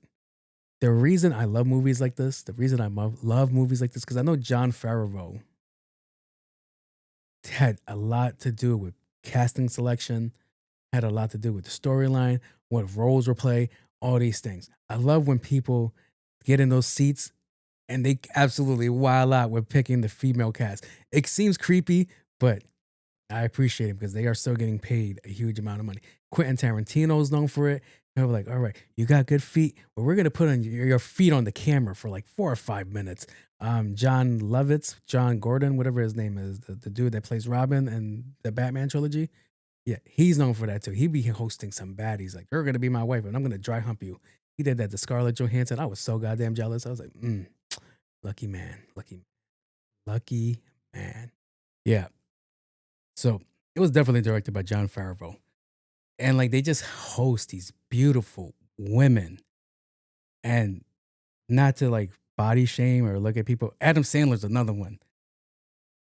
the reason I love movies like this, the reason I love movies like this, because I know Jon Favreau had a lot to do with casting selection, had a lot to do with the storyline, what roles were played, all these things. I love when people get in those seats and they absolutely wild out with picking the female cast. It seems creepy, but I appreciate it because they are still getting paid a huge amount of money. Quentin Tarantino is known for it. They're like, "All right, you got good feet. Well, we're going to put on your feet on the camera for like 4 or 5 minutes." John Lovitz, John Gordon, whatever his name is, the dude that plays Robin in the Batman trilogy. Yeah, he's known for that too. He be hosting some baddies. Like, "You're going to be my wife and I'm going to dry hump you." He did that to Scarlett Johansson. I was so goddamn jealous. I was like, lucky man, lucky man. Yeah. So it was definitely directed by Jon Favreau. And like they just host these beautiful women. And not to like body shame or look at people. Adam Sandler's another one.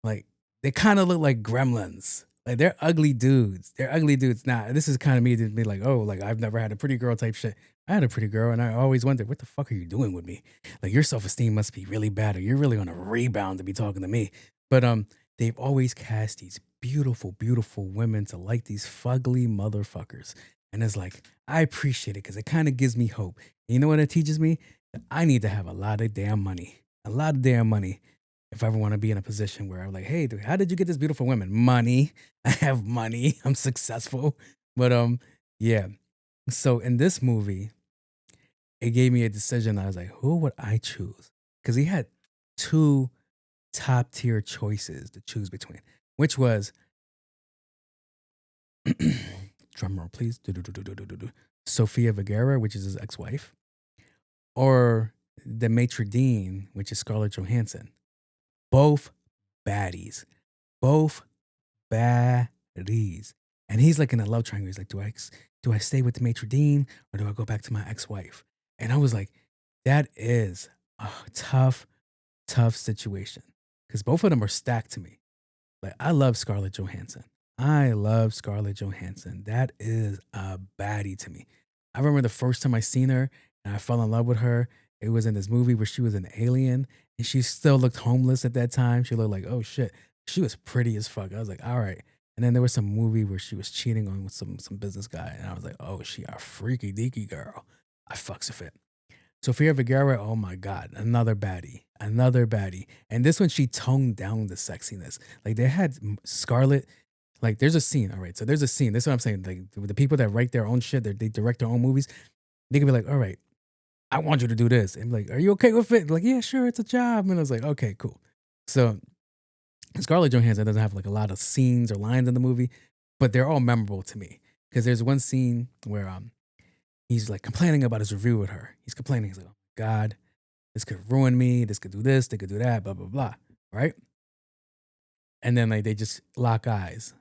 Like they kind of look like gremlins. Like they're ugly dudes. They're ugly dudes. Now, this is kind of me to be like, "Oh, like I've never had a pretty girl type shit." I had a pretty girl and I always wondered, what the fuck are you doing with me? Like your self-esteem must be really bad or you're really on a rebound to be talking to me. But they've always cast these beautiful, beautiful women to like these fugly motherfuckers. And it's like, I appreciate it because it kind of gives me hope. And you know what it teaches me? That I need to have a lot of damn money. A lot of damn money. If I ever want to be in a position where I'm like, "Hey, dude, how did you get this beautiful women?" Money. I have money. I'm successful. But yeah. So in this movie, it gave me a decision. I was like, who would I choose? Because he had 2 top tier choices to choose between, which was drum roll, please. Sofia Vergara, which is his ex-wife, or the maitre d', which is Scarlett Johansson. Both baddies. Both baddies. And he's like in a love triangle. He's like, do I stay with the maitre d' or do I go back to my ex-wife? And I was like, that is a tough, tough situation. Because both of them are stacked to me. Like, I love Scarlett Johansson. I love Scarlett Johansson. That is a baddie to me. I remember the first time I seen her and I fell in love with her. It was in this movie where she was an alien and she still looked homeless at that time. She looked like, oh shit. She was pretty as fuck. I was like, all right. And then there was some movie where she was cheating on with some business guy. And I was like, oh, she a freaky deaky girl. I fucks with it. Sofia Vergara, oh my God, another baddie. And this one, she toned down the sexiness. Like they had Scarlett, like there's a scene, all right, so there's a scene. This is what I'm saying. Like the people that write their own shit, they direct their own movies, they can be like, all right, I want you to do this. And be like, are you okay with it? Like, yeah, sure, it's a job. And I was like, okay, cool. So Scarlett Johansson doesn't have like a lot of scenes or lines in the movie, but they're all memorable to me. because there's one scene where he's like complaining about his review with her. He's complaining. He's like, "Oh my God, this could ruin me. This could do this. They could do that. Blah blah blah." Right? And then like they just lock eyes,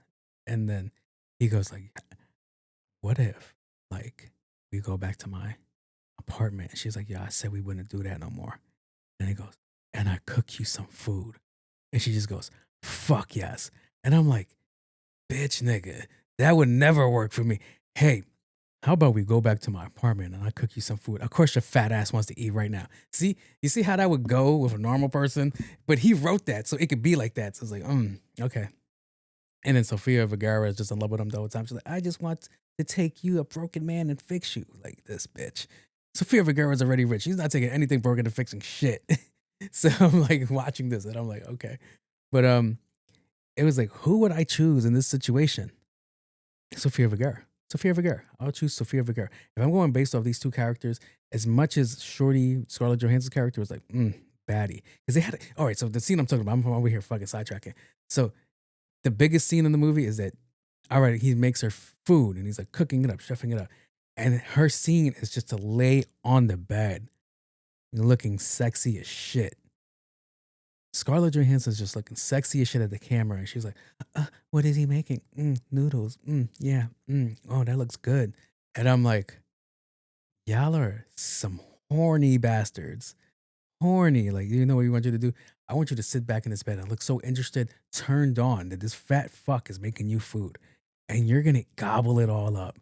and then he goes like, "What if like we go back to my apartment?" And she's like, "Yeah, I said we wouldn't do that no more." And he goes, "And I cook you some food." And she just goes, "Fuck yes." And I'm like, "Bitch, nigga, that would never work for me. Hey, how about we go back to my apartment and I cook you some food? Of course, your fat ass wants to eat right now." See, you see how that would go with a normal person? But he wrote that, so it could be like that. So it's like, okay. And then Sofia Vergara is just in love with him the whole time. She's like, "I just want to take you, a broken man, and fix you." Like this bitch. Sofia Vergara is already rich. She's not taking anything broken and fixing shit. So I'm like watching this and I'm like, okay. But it was like, who would I choose in this situation? Sofia Vergara. Sofia Vergara. I'll choose Sofia Vergara. If I'm going based off these two characters, as much as Shorty, Scarlett Johansson's character was like, baddie. Because they had, all right, so the scene I'm talking about, I'm over here fucking sidetracking. So the biggest scene in the movie is that, all right, he makes her food and he's like cooking it up, chefing it up. And her scene is just to lay on the bed looking sexy as shit. Scarlett Johansson's just looking sexy as shit at the camera. And she's like, what is he making? Noodles. Yeah. Oh, that looks good. And I'm like, y'all are some horny bastards. Horny. Like, you know what we want you to do? I want you to sit back in this bed and look so interested, turned on that this fat fuck is making you food. And you're going to gobble it all up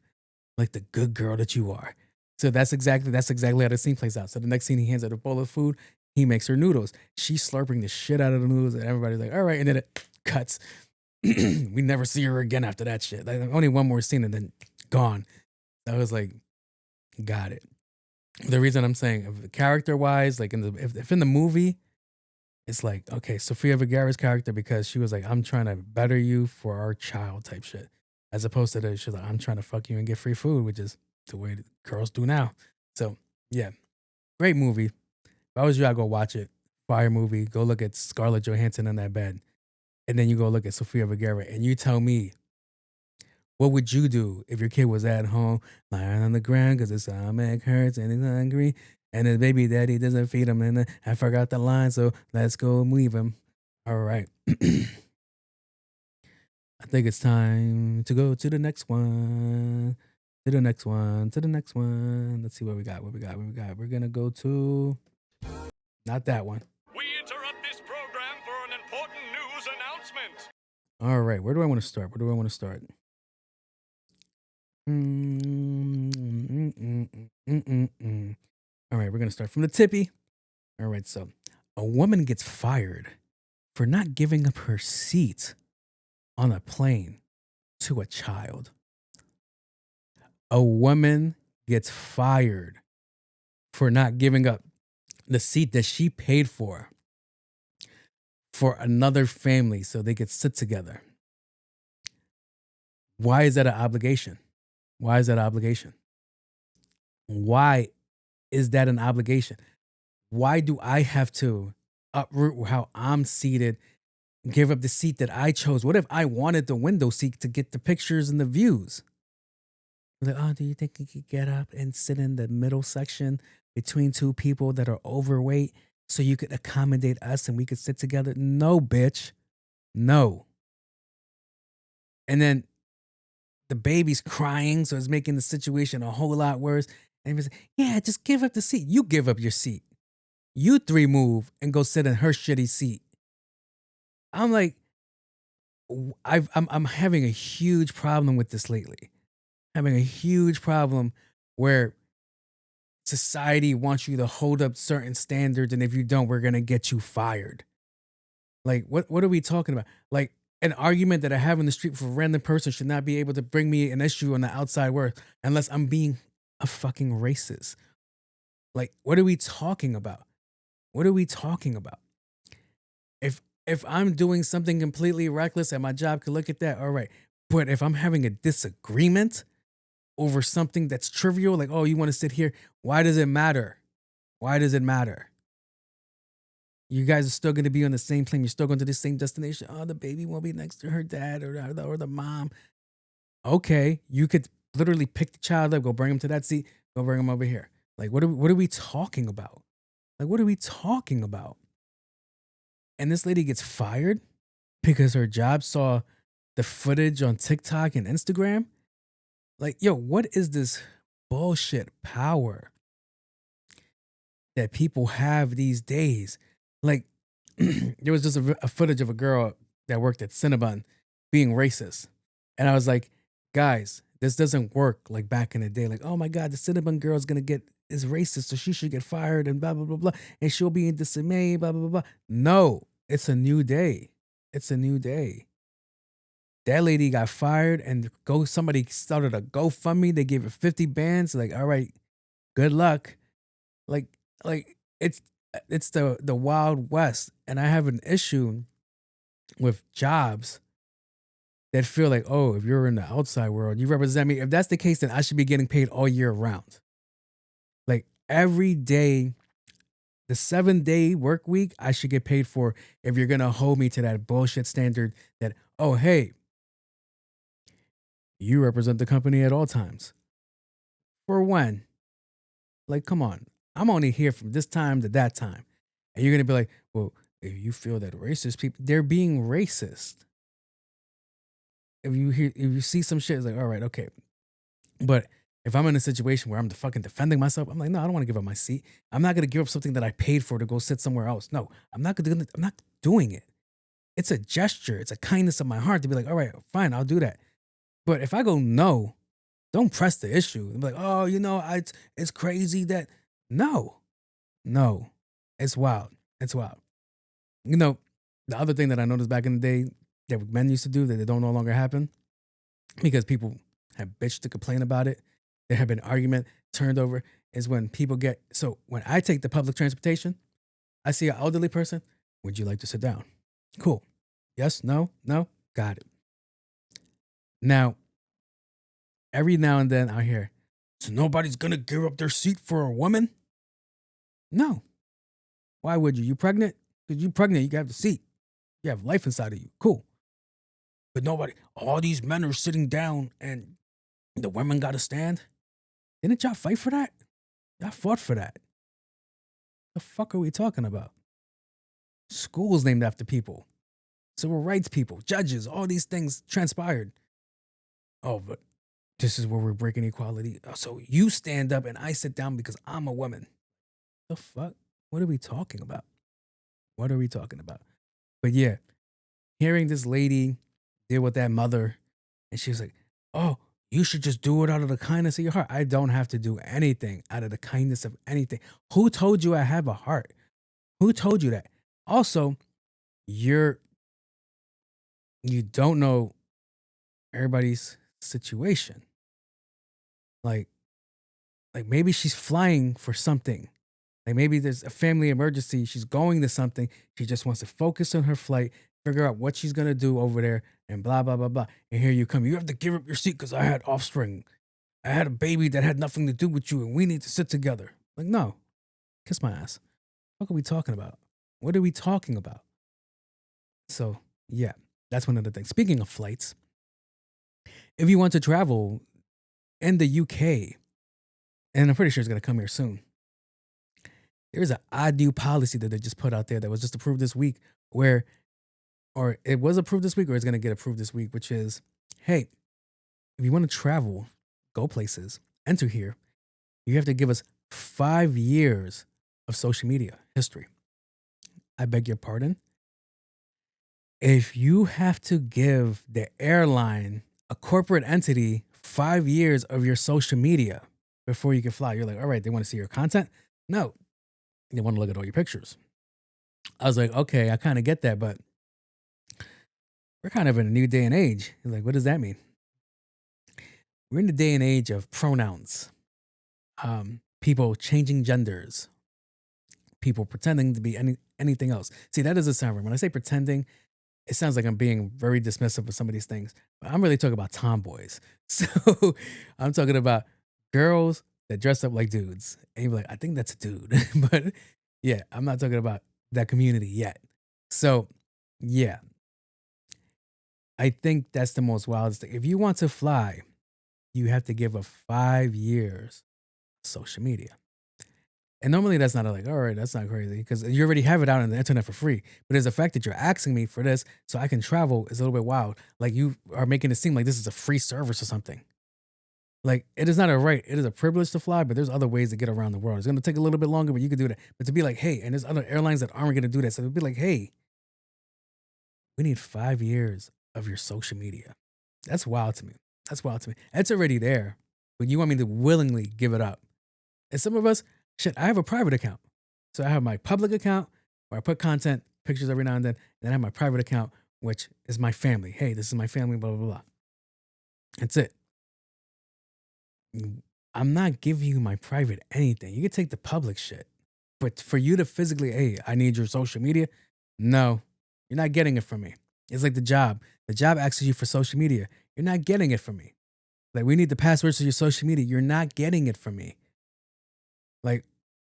like the good girl that you are. So that's exactly how the scene plays out. So the next scene, he hands her a bowl of food. He makes her noodles. She's slurping the shit out of the noodles, and everybody's like, all right. And then it cuts. We never see her again after that shit. Like, only one more scene and then gone. I was like, got it. The reason I'm saying, character-wise, like if in the movie, it's like, okay, Sofia Vergara's character, because she was like, I'm trying to better you for our child type shit. As opposed to that, she's like, I'm trying to fuck you and get free food, which is the way that girls do now. So, yeah. Great movie. If I was you, I'd go watch it. Fire movie. Go look at Scarlett Johansson in that bed. And then you go look at Sofia Vergara. And you tell me, what would you do if your kid was at home lying on the ground because his stomach hurts and he's hungry and his baby daddy doesn't feed him and I forgot the line, so let's go leave him. All right. I think it's time to go to the next one. To the next one. Let's see what we got. We're going to go to... Not that one. We interrupt this program for an important news announcement. All right. Where do I want to start? All right. We're going to start from the tippy. All right. So a woman gets fired for not giving up her seat on a plane to a child. A woman gets fired for not giving up the seat that she paid for another family so they could sit together. Why is that an obligation? Why is that an obligation? Why do I have to uproot how I'm seated, give up the seat that I chose? What if I wanted the window seat to get the pictures and the views? Like, oh, do you think you could get up and sit in the middle section between two people that are overweight so you could accommodate us and we could sit together? No, bitch. No. And then the baby's crying, so it's making the situation a whole lot worse. And he's like, yeah, just give up the seat. You give up your seat. You three move and go sit in her shitty seat. I'm like, I'm having a huge problem with this lately. Having a huge problem where society wants you to hold up certain standards, and if you don't, we're gonna get you fired. Like, what are we talking about? Like, an argument that I have in the street for a random person should not be able to bring me an issue on the outside world unless I'm being a fucking racist. Like, what are we talking about? If I'm doing something completely reckless and my job could look at that, all right. But if I'm having a disagreement over something that's trivial, like, oh, you want to sit here, why does it matter? You guys are still going to be on the same plane. You're still going to the same destination. Oh, the baby won't be next to her dad or the mom. Okay, you could literally pick the child up, go bring him to that seat, go bring him over here. Like, what are we talking about? Like, what are we talking about? And this lady gets fired because her job saw the footage on TikTok and Instagram. Like, yo, what is this bullshit power that people have these days? Like, there was just a footage of a girl that worked at Cinnabon being racist. And I was like, guys, this doesn't work like back in the day. Like, oh my God, the Cinnabon girl is racist, so she should get fired and blah, blah, blah, blah. And she'll be in dismay, blah, blah, blah, blah. No, it's a new day. It's a new day. That lady got fired and somebody started a GoFundMe. They gave her 50 bands. Like, all right, good luck. Like it's the Wild West. And I have an issue with jobs that feel like, oh, if you're in the outside world, you represent me. If that's the case, then I should be getting paid all year round. Like every day, the 7-day work week, I should get paid for if you're going to hold me to that bullshit standard that, oh, hey, you represent the company at all times. For when? Like, come on. I'm only here from this time to that time. And you're going to be like, well, if you feel that racist people, they're being racist. If you see some shit, it's like, all right, okay. But if I'm in a situation where I'm fucking defending myself, I'm like, no, I don't want to give up my seat. I'm not going to give up something that I paid for to go sit somewhere else. No, I'm not doing it. It's a gesture. It's a kindness of my heart to be like, all right, fine, I'll do that. But if I go, no, don't press the issue. I'm like, oh, it's crazy that, no, it's wild. It's wild. The other thing that I noticed back in the day that men used to do that they don't no longer happen because people have bitched to complain about it. There have been argument turned over is when people so when I take the public transportation, I see an elderly person. Would you like to sit down? Cool. Yes, no, got it. Now, every now and then I hear, so nobody's going to give up their seat for a woman? No. Why would you? You pregnant? Because you pregnant, you can have the seat. You have life inside of you. Cool. But all these men are sitting down and the women got to stand. Didn't y'all fight for that? Y'all fought for that. The fuck are we talking about? Schools named after people. Civil rights people, judges, all these things transpired. Oh, but this is where we're breaking equality. So you stand up and I sit down because I'm a woman. The fuck? What are we talking about? What are we talking about? But yeah, hearing this lady deal with that mother, and she was like, oh, you should just do it out of the kindness of your heart. I don't have to do anything out of the kindness of anything. Who told you I have a heart? Who told you that? Also, you don't know everybody's situation. Like maybe she's flying for something. Like maybe there's a family emergency. She's going to something. She just wants to focus on her flight, figure out what she's going to do over there and blah, blah, blah, blah. And here you come. You have to give up your seat because I had offspring. I had a baby that had nothing to do with you and we need to sit together. Like, no. Kiss my ass. What are we talking about? What are we talking about? So, yeah, that's one of the things. Speaking of flights, if you want to travel in the UK, and I'm pretty sure it's going to come here soon, there's an odd new policy that they just put out there that was just approved this week or it was approved this week or it's going to get approved this week, which is, hey, if you want to travel, go places, enter here, you have to give us 5 years of social media history. I beg your pardon? If you have to give the airline, a corporate entity, 5 years of your social media before you can fly, you're like, all right, they want to see your content? No. They want to look at all your pictures. I was like, okay, I kind of get that, but we're kind of in a new day and age. He's like, what does that mean? We're in the day and age of pronouns, people changing genders, people pretending to be anything else. See, that doesn't sound right. When I say pretending, it sounds like I'm being very dismissive of some of these things. But I'm really talking about tomboys. So I'm talking about girls that dress up like dudes. And you're like, I think that's a dude. But yeah, I'm not talking about that community yet. So yeah, I think that's the most wildest thing. If you want to fly you have to give up 5 years of social media. And normally that's not like, all right, that's not crazy because you already have it out on the internet for free. But it's the fact that you're asking me for this so I can travel is a little bit wild. Like you are making it seem like this is a free service or something. Like it is not a right, it is a privilege to fly, but there's other ways to get around the world. It's going to take a little bit longer, but you can do that. But to be like, hey, and there's other airlines that aren't going to do that. So it'd be like, hey, we need 5 years of your social media. That's wild to me. That's wild to me. It's already there, but you want me to willingly give it up. And some of us, shit, I have a private account. So I have my public account where I put content, pictures every now and then. And then I have my private account, which is my family. Hey, this is my family, blah, blah, blah. That's it. I'm not giving you my private anything. You can take the public shit. But for you to physically, hey, I need your social media. No, you're not getting it from me. It's like the job. The job asks you for social media. You're not getting it from me. Like, we need the passwords to your social media. You're not getting it from me. Like,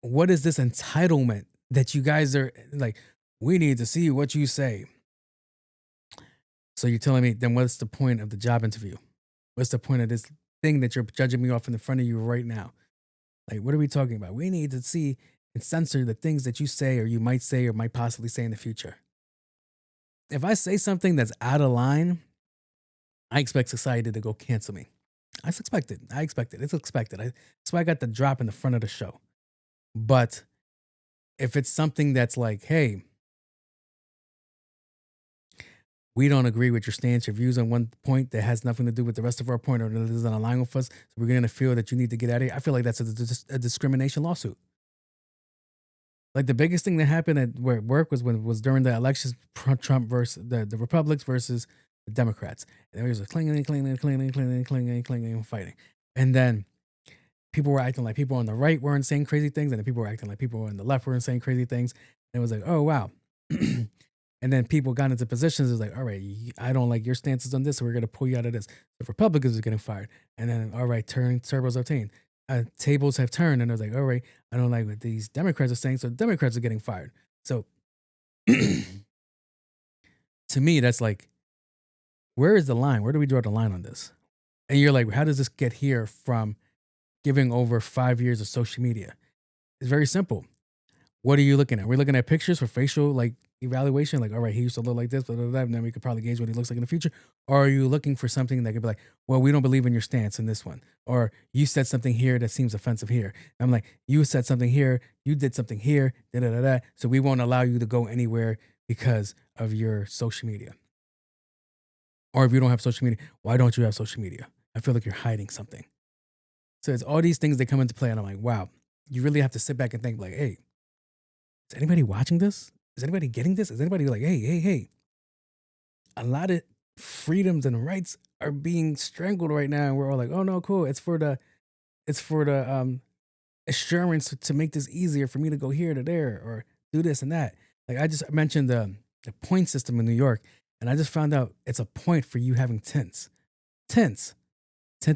what is this entitlement that you guys are like, we need to see what you say? So you're telling me, then what's the point of the job interview? What's the point of this thing that you're judging me off in the front of you right now? Like, what are we talking about? We need to see and censor the things that you say or you might say or might possibly say in the future. If I say something that's out of line, I expect society to go cancel me. I expect it. It's expected. That's why I got the drop in the front of the show. But if it's something that's like, hey, we don't agree with your stance, your views on one point that has nothing to do with the rest of our point or that doesn't align with us, so we're going to feel that you need to get out of here. I feel like that's a discrimination lawsuit. Like the biggest thing that happened at work was when it was during the elections, Trump versus the Republicans versus the Democrats. And there was a clinging, fighting. And then people were acting like people on the right weren't saying crazy things, and then people were acting like people on the left weren't saying crazy things. And it was like, oh, wow. And then people got into positions. It was like, all right, I don't like your stances on this, so we're going to pull you out of this. The Republicans are getting fired. And then, all right, tables obtained. Tables have turned, and it was like, all right, I don't like what these Democrats are saying, so Democrats are getting fired. So to me, that's like, where is the line? Where do we draw the line on this? And you're like, how does this get here from giving over 5 years of social media? It's very simple. What are you looking at? We're looking at pictures for facial like evaluation. Like, all right, he used to look like this, blah, blah, blah, and then we could probably gauge what he looks like in the future. Or are you looking for something that could be like, well, we don't believe in your stance in this one. Or you said something here that seems offensive here. And I'm like, you said something here, you did something here, da da da da. So we won't allow you to go anywhere because of your social media. Or if you don't have social media, why don't you have social media? I feel like you're hiding something. So it's all these things that come into play. And I'm like, wow, you really have to sit back and think like, hey, is anybody watching this? Is anybody getting this? Is anybody like, hey? A lot of freedoms and rights are being strangled right now. And we're all like, oh no, cool. It's for the assurance to make this easier for me to go here to there or do this and that. Like I just mentioned the point system in New York, and I just found out it's a point for you having tints. Tints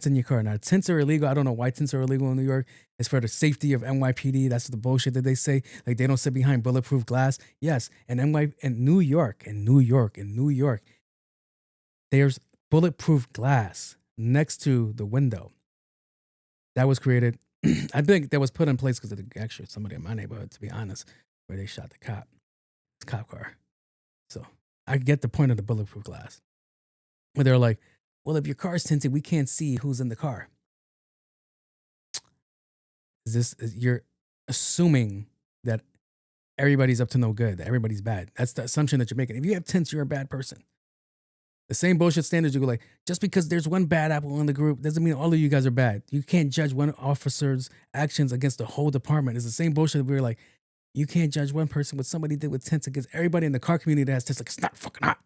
in your car. Now, tints are illegal. I don't know why tints are illegal in New York. It's for the safety of NYPD. That's the bullshit that they say. Like they don't sit behind bulletproof glass. Yes, and New York, there's bulletproof glass next to the window. That was created. I think that was put in place because of actually somebody in my neighborhood, to be honest, where they shot the cop car. So I get the point of the bulletproof glass. Where they're like, well, if your car's tinted, we can't see who's in the car. You're assuming that everybody's up to no good, that everybody's bad. That's the assumption that you're making. If you have tints, you're a bad person. The same bullshit standards, you go like, just because there's one bad apple in the group doesn't mean all of you guys are bad. You can't judge one officer's actions against the whole department. It's the same bullshit that we're like, you can't judge one person what somebody did with tints against everybody in the car community that has tints. Like, it's not fucking hot.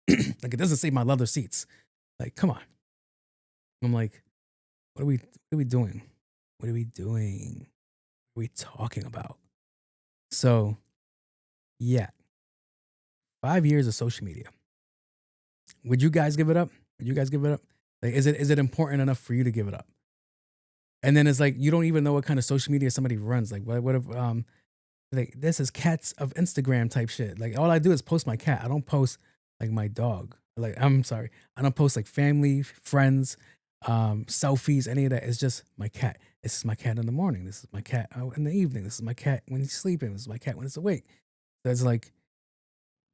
Like, it doesn't save my leather seats. Like, come on. I'm like, what are we doing? What are we doing? What are we talking about? So, yeah. 5 years of social media. Would you guys give it up? Like, is it important enough for you to give it up? And then it's like, you don't even know what kind of social media somebody runs. Like, what if, like, this is cats of Instagram type shit. Like, all I do is post my cat. I don't post, like, my dog. Like, I'm sorry. I don't post, like, family, friends, selfies, any of that. It's just my cat. This is my cat in the morning. This is my cat in the evening. This is my cat when he's sleeping. This is my cat when it's awake. So it's like,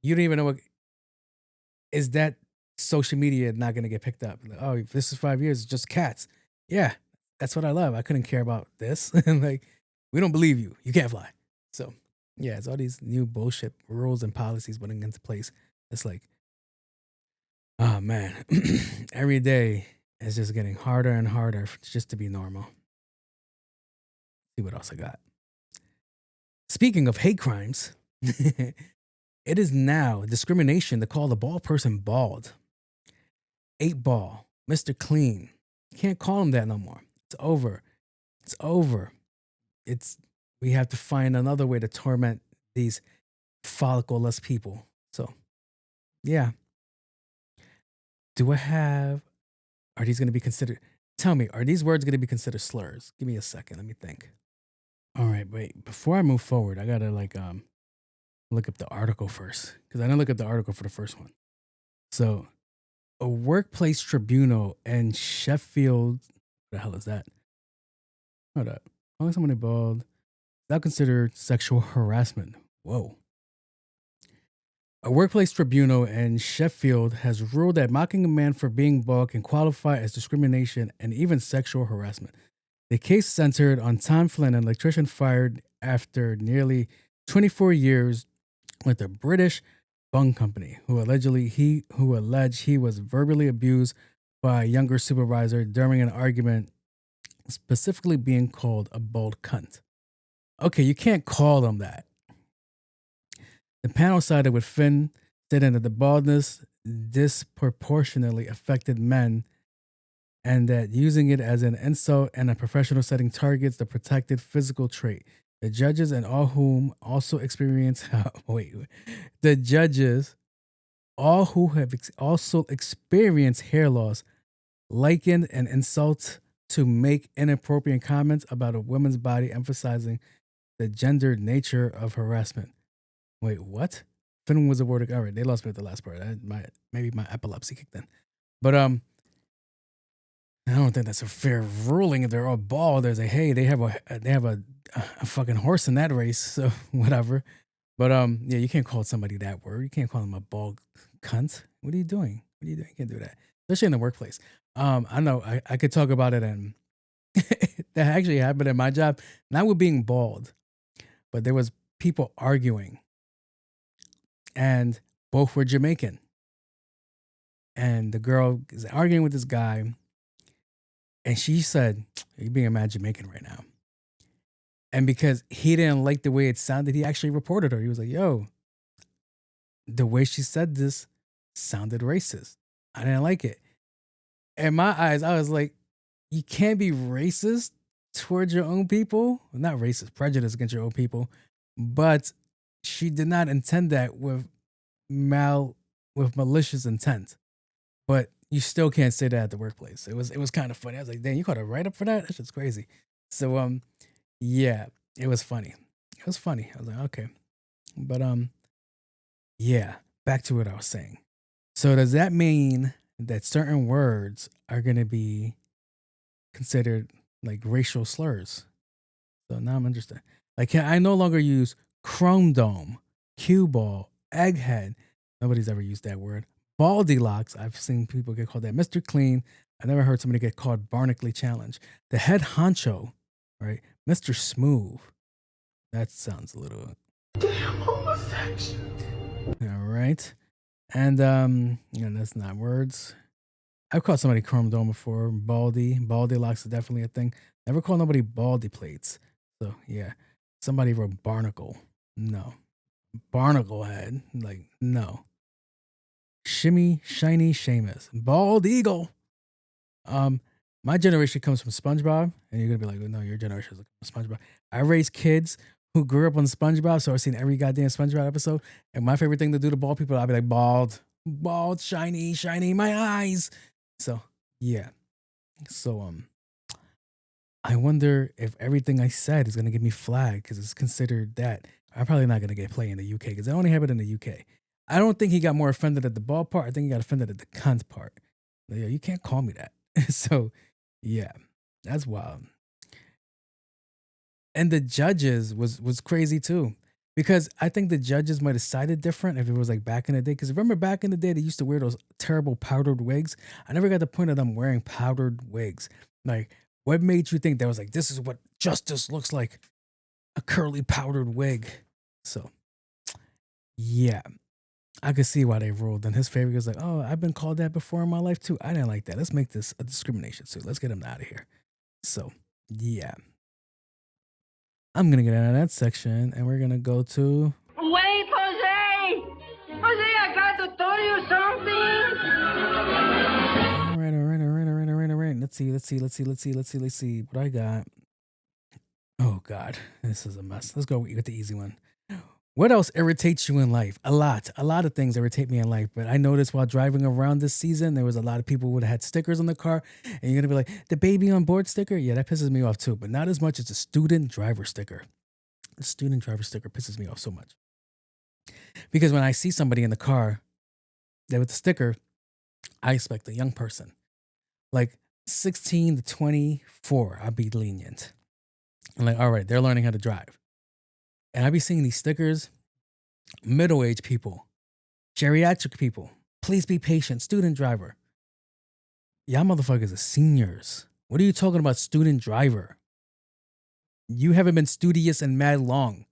you don't even know what is that social media not going to get picked up. Like, oh, if this is 5 years, it's just cats. Yeah, that's what I love. I couldn't care about this. And like, we don't believe you. You can't fly. So yeah, it's all these new bullshit rules and policies putting into place. It's like, oh man, every day is just getting harder and harder just to be normal. See what else I got. Speaking of hate crimes, it is now discrimination to call the bald person bald. 8-ball, Mr. Clean. You can't call him that no more. It's over. It's over. We have to find another way to torment these follicle-less people. So, yeah. Are these going to be considered, tell me, are these words going to be considered slurs? Give me a second. Let me think. All right, wait. Before I move forward, I got to look up the article first, because I didn't look up the article for the first one. So, a workplace tribunal in Sheffield, what the hell is that? Hold up. Calling somebody bald is now considered sexual harassment. Whoa. A workplace tribunal in Sheffield has ruled that mocking a man for being bald can qualify as discrimination and even sexual harassment. The case centered on Tom Flynn, an electrician fired after nearly 24 years with a British bung company, who alleged he was verbally abused by a younger supervisor during an argument, specifically being called a bald cunt. Okay, you can't call them that. The panel sided with Finn, stating that the baldness disproportionately affected men and that using it as an insult in a professional setting targets the protected physical trait. The judges and all whom also experience the judges, all who have also experienced hair loss, likened an insult to make inappropriate comments about a woman's body, emphasizing the gendered nature of harassment. Wait, what? Finn was awarded. All right, they lost me at the last part. Maybe my epilepsy kicked in, but I don't think that's a fair ruling. If they're all bald, there's hey, they have a fucking horse in that race, so whatever. But yeah, you can't call somebody that word. You can't call them a bald cunt. What are you doing? What are you doing? You can't do that, especially in the workplace. I know I could talk about it, and that actually happened at my job. Not with being bald, but there was people arguing, and both were Jamaican. And the girl is arguing with this guy, and she said, "You're being a mad Jamaican right now." And because he didn't like the way it sounded, he actually reported her. He was like, "Yo, the way she said this sounded racist. I didn't like it." In my eyes, I was like, you can't be racist towards your own people. Well, not racist, prejudice against your own people. But she did not intend that with malicious intent. But you still can't say that at the workplace. It was kind of funny. I was like, damn, you caught a write-up for that? That shit's crazy. So yeah, it was funny. It was funny. I was like, okay. But yeah, back to what I was saying. So does that mean that certain words are going to be considered like racial slurs? So now I'm interested. Like, can I no longer use chrome dome, cue ball, egghead? Nobody's ever used that word. Baldylocks. I've seen people get called that. Mr. Clean. I never heard somebody get called Barnacle Challenge. The head honcho, right? Mr. Smooth. That sounds a little homosexual. All right. And that's not words. I've called somebody chrome dome before. Baldylocks is definitely a thing. Never called nobody baldy plates. So yeah. Somebody wrote barnacle. No. Barnacle head. Like, no. Shimmy, shiny, Seamus. Bald eagle. My generation comes from SpongeBob, and you're gonna be like, no, your generation is from SpongeBob. I raised kids who grew up on SpongeBob, so I've seen every goddamn SpongeBob episode. And my favorite thing to do to bald people, I'll be like, bald, shiny, my eyes. So yeah. So I wonder if everything I said is gonna get me flagged because it's considered that. I'm probably not gonna get played in the UK because it only happened in the UK. I don't think he got more offended at the bald part. I think he got offended at the cunt part. Like, yo, you can't call me that. So, yeah, that's wild. And the judges was crazy too. Because I think the judges might have sided different if it was like back in the day. Because remember back in the day, they used to wear those terrible powdered wigs. I never got the point of them wearing powdered wigs. Like, what made you think that was like, this is what justice looks like? A curly powdered wig. So, yeah, I could see why they ruled. And his favorite was like, oh, I've been called that before in my life too. I didn't like that. Let's make this a discrimination suit. Let's get him out of here. So, yeah. I'm going to get out of that section and we're going to go to. Wait, Jose! Jose, I got to tell you something! All right. Let's see. What I got. Oh, God. This is a mess. Let's go with the easy one. What else irritates you in life? A lot of things irritate me in life. But I noticed while driving around this season, there was a lot of people who had stickers on the car. And you're going to be like, the baby on board sticker? Yeah, that pisses me off too. But not as much as the student driver sticker. The student driver sticker pisses me off so much. Because when I see somebody in the car there with the sticker, I expect a young person. Like 16 to 24, I'd be lenient. I'm like, all right, they're learning how to drive. And I be seeing these stickers, middle-aged people, geriatric people, please be patient, student driver. Y'all motherfuckers are seniors. What are you talking about, student driver? You haven't been studious and mad long.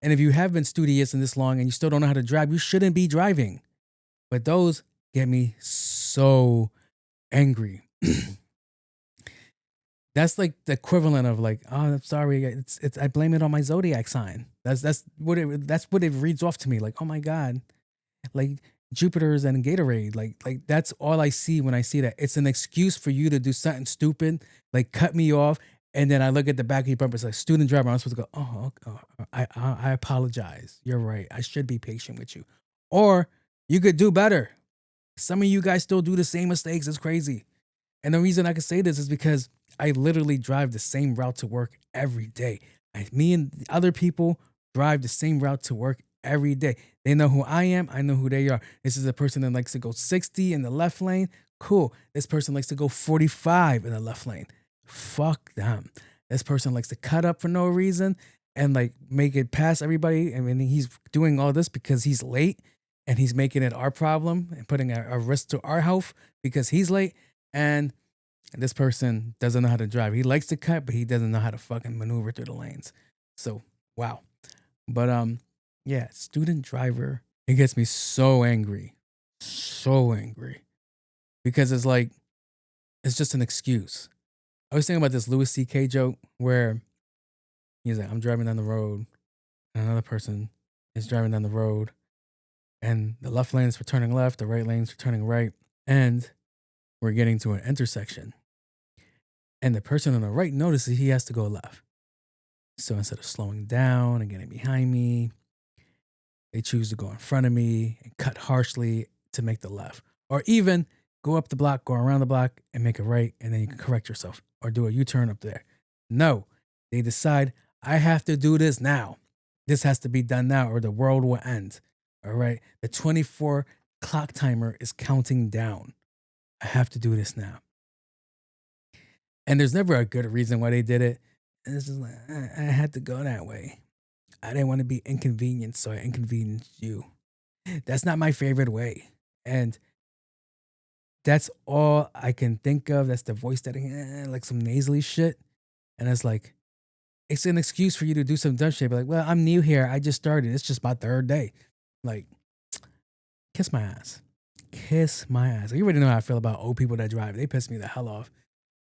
And if you have been studious and this long and you still don't know how to drive, you shouldn't be driving. But those get me so angry. That's like the equivalent of like, oh, I'm sorry, it's I blame it on my zodiac sign. That's what it reads off to me. Like, oh my God, like Jupiter's and Gatorade. Like that's all I see when I see that. It's an excuse for you to do something stupid, like cut me off, and then I look at the back of your bumper. It's like student driver. I'm supposed to go, oh, I apologize. You're right. I should be patient with you, or you could do better. Some of you guys still do the same mistakes. It's crazy. And the reason I can say this is because I literally drive the same route to work every day. Me and the other people drive the same route to work every day. They know who I am. I know who they are. This is a person that likes to go 60 in the left lane. Cool. This person likes to go 45 in the left lane. Fuck them. This person likes to cut up for no reason and like make it past everybody. I mean, he's doing all this because he's late and he's making it our problem and putting a risk to our health because he's late. And this person doesn't know how to drive. He likes to cut, but he doesn't know how to fucking maneuver through the lanes. So, wow. But yeah, student driver, it gets me so angry. So angry. Because it's like, it's just an excuse. I was thinking about this Louis C.K. joke where he's like, I'm driving down the road, and another person is driving down the road, and the left lane is for turning left, the right lane is for turning right, and we're getting to an intersection. And the person on the right notices he has to go left. So instead of slowing down and getting behind me, they choose to go in front of me and cut harshly to make the left. Or even go up the block, go around the block and make a right, and then you can correct yourself or do a U-turn up there. No, they decide, I have to do this now. This has to be done now or the world will end. All right? The 24 clock timer is counting down. I have to do this now. And there's never a good reason why they did it. And it's just like, I had to go that way. I didn't want to be inconvenienced, so I inconvenienced you. That's not my favorite way. And that's all I can think of. That's the voice that, like some nasally shit. And it's like, it's an excuse for you to do some dumb shit. But like, well, I'm new here. I just started. It's just my third day. Like, kiss my ass. Kiss my ass. You already know how I feel about old people that drive. They piss me the hell off.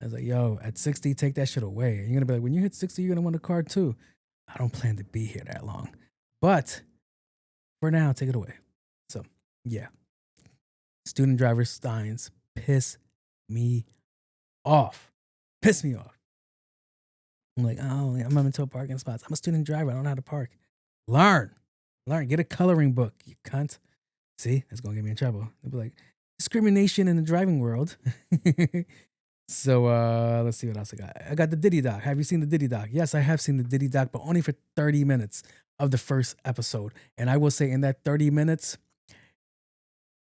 I was like, yo, at 60, take that shit away. And you're going to be like, when you hit 60, you're going to want a car too. I don't plan to be here that long. But for now, take it away. So, yeah. Student driver signs piss me off. Piss me off. I'm like, oh, I'm into parking spots. I'm a student driver. I don't know how to park. Learn. Get a coloring book, you cunt. See, that's going to get me in trouble. They'll be like, discrimination in the driving world. So let's see what else I got. I got the Diddy doc. Have you seen the Diddy doc? Yes, I have seen the Diddy doc, but only for 30 minutes of the first episode. And I will say in that 30 minutes,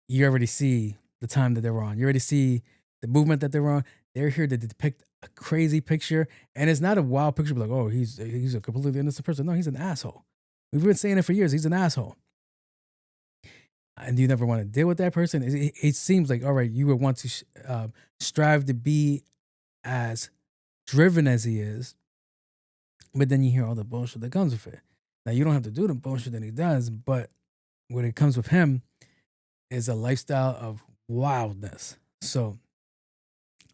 you already see the time that they were on. You already see the movement that they're on. They're here to depict a crazy picture, and it's not a wild picture. Like, oh, he's a completely innocent person. No, he's an asshole. We've been saying it for years. He's an asshole, and you never want to deal with that person. It seems like, all right, you would want to strive to be as driven as he is, but then you hear all the bullshit that comes with it. Now, you don't have to do the bullshit that he does, but what it comes with him is a lifestyle of wildness. So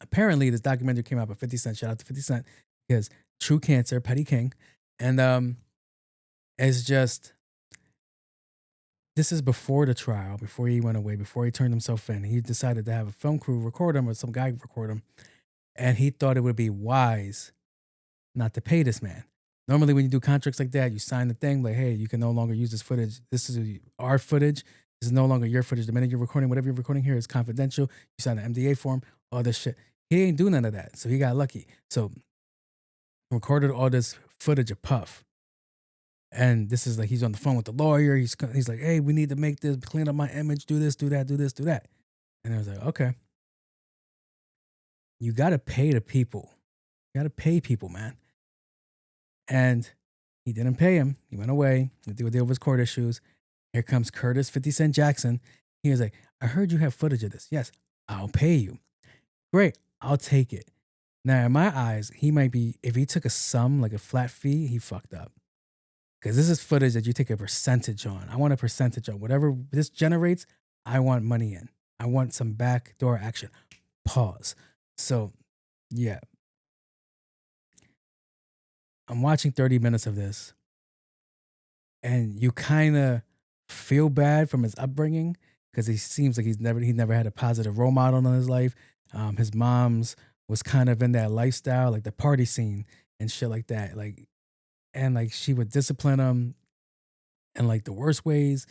apparently this documentary came out by 50 Cent. Shout out to 50 Cent. Because True Cancer, Petty King. And it's just, this is before the trial, before he went away, before he turned himself in. He decided to have a film crew record him, or some guy record him. And he thought it would be wise not to pay this man. Normally when you do contracts like that, you sign the thing like, hey, you can no longer use this footage. This is our footage. This is no longer your footage. The minute you're recording, whatever you're recording here is confidential. You sign an MDA form, all this shit. He ain't do none of that. So he got lucky. So recorded all this footage of Puff. And this is like, he's on the phone with the lawyer. He's like, hey, we need to make this, clean up my image, do this, do that, do this, do that. And I was like, okay. You got to pay the people. You got to pay people, man. And he didn't pay him. He went away. He deal with his court issues. Here comes Curtis 50 Cent Jackson. He was like, I heard you have footage of this. Yes, I'll pay you. Great, I'll take it. Now, in my eyes, he might be, if he took a sum, like a flat fee, he fucked up. Because this is footage that you take a percentage on. I want a percentage on. Whatever this generates, I want money in. I want some backdoor action. Pause. So, yeah. I'm watching 30 minutes of this. And you kind of feel bad from his upbringing, because he seems like he never had a positive role model in his life. His mom's was kind of in that lifestyle, like the party scene and shit like that. Like, and like she would discipline him in like the worst ways.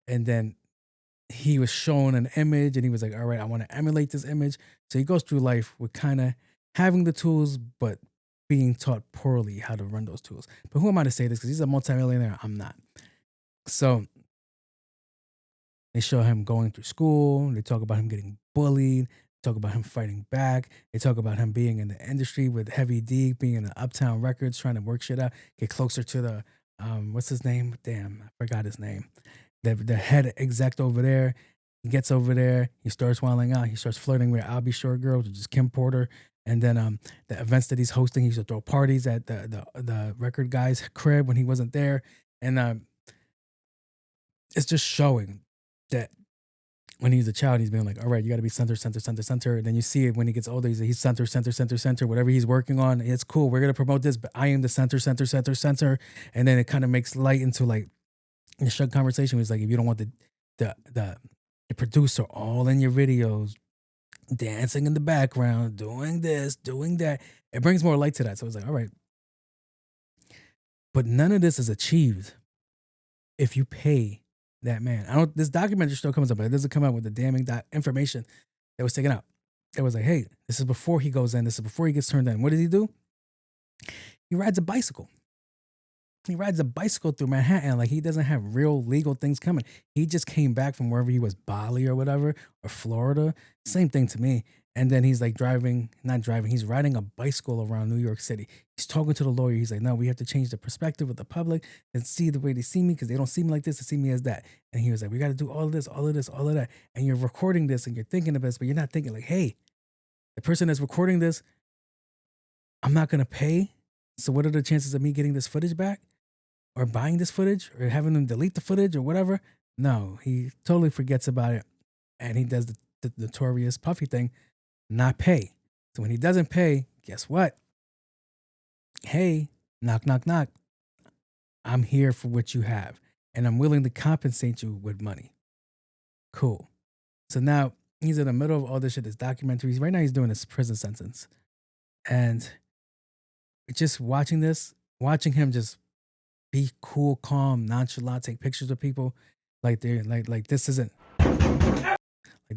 And then he was shown an image and he was like, all right, I want to emulate this image. So he goes through life with kind of having the tools, but being taught poorly how to run those tools. But who am I to say this? Because he's a multimillionaire. I'm not. So they show him going through school. They talk about him getting bullied. They talk about him fighting back. They talk about him being in the industry with Heavy D, being in the Uptown Records, trying to work shit out, get closer to the, what's his name? Damn, I forgot his name. The head exec over there. He gets over there. He starts wilding out. He starts flirting with I'll Be Short Girls, which is Kim Porter. And then the events that he's hosting, he used to throw parties at the record guy's crib when he wasn't there. And it's just showing that when he's a child, he's being like, all right, you got to be center, center, center, center. And then you see it when he gets older, he's center, center, center, center, whatever he's working on. It's cool. We're going to promote this, but I am the center, center, center, center. And then it kind of makes light into like the Shug conversation. He's like, if you don't want the producer all in your videos, dancing in the background, doing this, doing that, it brings more light to that. So it's like, all right. But none of this is achieved if you pay that man. This documentary still comes up, but it doesn't come out with the damning information that was taken out. It was like, hey, this is before he goes in. This is before he gets turned in. What does he do? He rides a bicycle. He rides a bicycle through Manhattan. Like, he doesn't have real legal things coming. He just came back from wherever he was, Bali or whatever, or Florida. Same thing to me. And then he's like he's riding a bicycle around New York City. He's talking to the lawyer. He's like, no, we have to change the perspective of the public and see the way they see me, because they don't see me like this, they see me as that. And he was like, we got to do all of this, all of this, all of that. And you're recording this and you're thinking of this, but you're not thinking like, hey, the person that's recording this, I'm not going to pay. So what are the chances of me getting this footage back, or buying this footage, or having them delete the footage or whatever? No, he totally forgets about it. And he does the notorious Puffy thing, not pay. So when he doesn't pay, guess what? Hey, knock, knock, knock. I'm here for what you have, and I'm willing to compensate you with money. Cool. So now he's in the middle of all this shit, this documentaries. Right now he's doing his prison sentence. And just watching him just be cool, calm, nonchalant, take pictures of people like they're like this isn't, like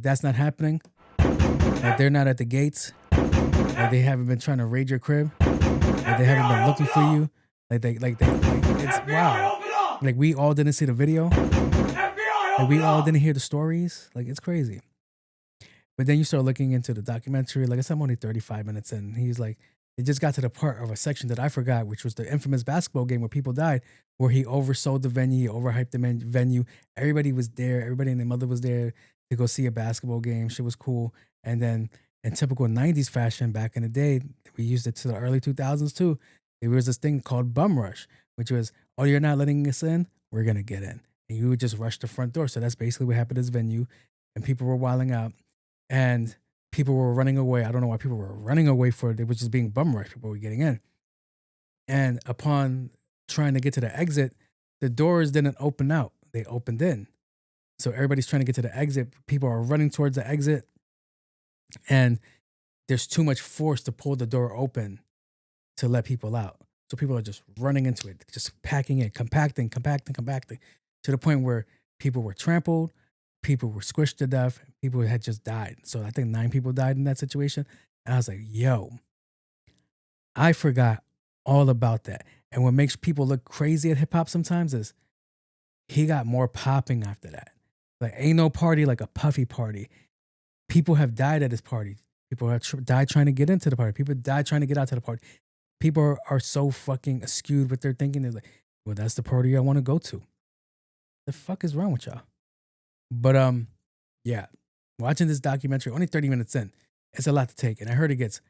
that's not happening. Like they're not at the gates. Like they haven't been trying to raid your crib. Like they haven't been looking for you. Like it's wow. Like we all didn't see the video. Like we all didn't hear the stories. Like it's crazy. But then you start looking into the documentary. Like I said, I'm only 35 minutes in. He's like, it just got to the part of a section that I forgot, which was the infamous basketball game where people died, where he oversold the venue, he overhyped the venue. Everybody was there. Everybody and their mother was there to go see a basketball game. Shit was cool. And then in typical 90s fashion, back in the day, we used it to the early 2000s too. There was this thing called bum rush, which was, oh, you're not letting us in? We're going to get in. And you would just rush the front door. So that's basically what happened at this venue. And people were wilding out. And people were running away. I don't know why people were running away for it. It was just being bum rushed. People were getting in. And upon trying to get to the exit, the doors didn't open out. They opened in. So everybody's trying to get to the exit. People are running towards the exit. And there's too much force to pull the door open to let people out. So people are just running into it, just packing it, compacting, to the point where people were trampled, people were squished to death, people had just died. So I think 9 people died in that situation. And I was like, yo, I forgot all about that. And what makes people look crazy at hip hop sometimes is he got more popping after that. Like, ain't no party like a Puffy party. People have died at his party. People have died trying to get into the party. People died trying to get out to the party. People are so fucking skewed with their thinking. They're like, well, that's the party I want to go to. The fuck is wrong with y'all? But yeah, watching this documentary, only 30 minutes in, it's a lot to take. And I heard it gets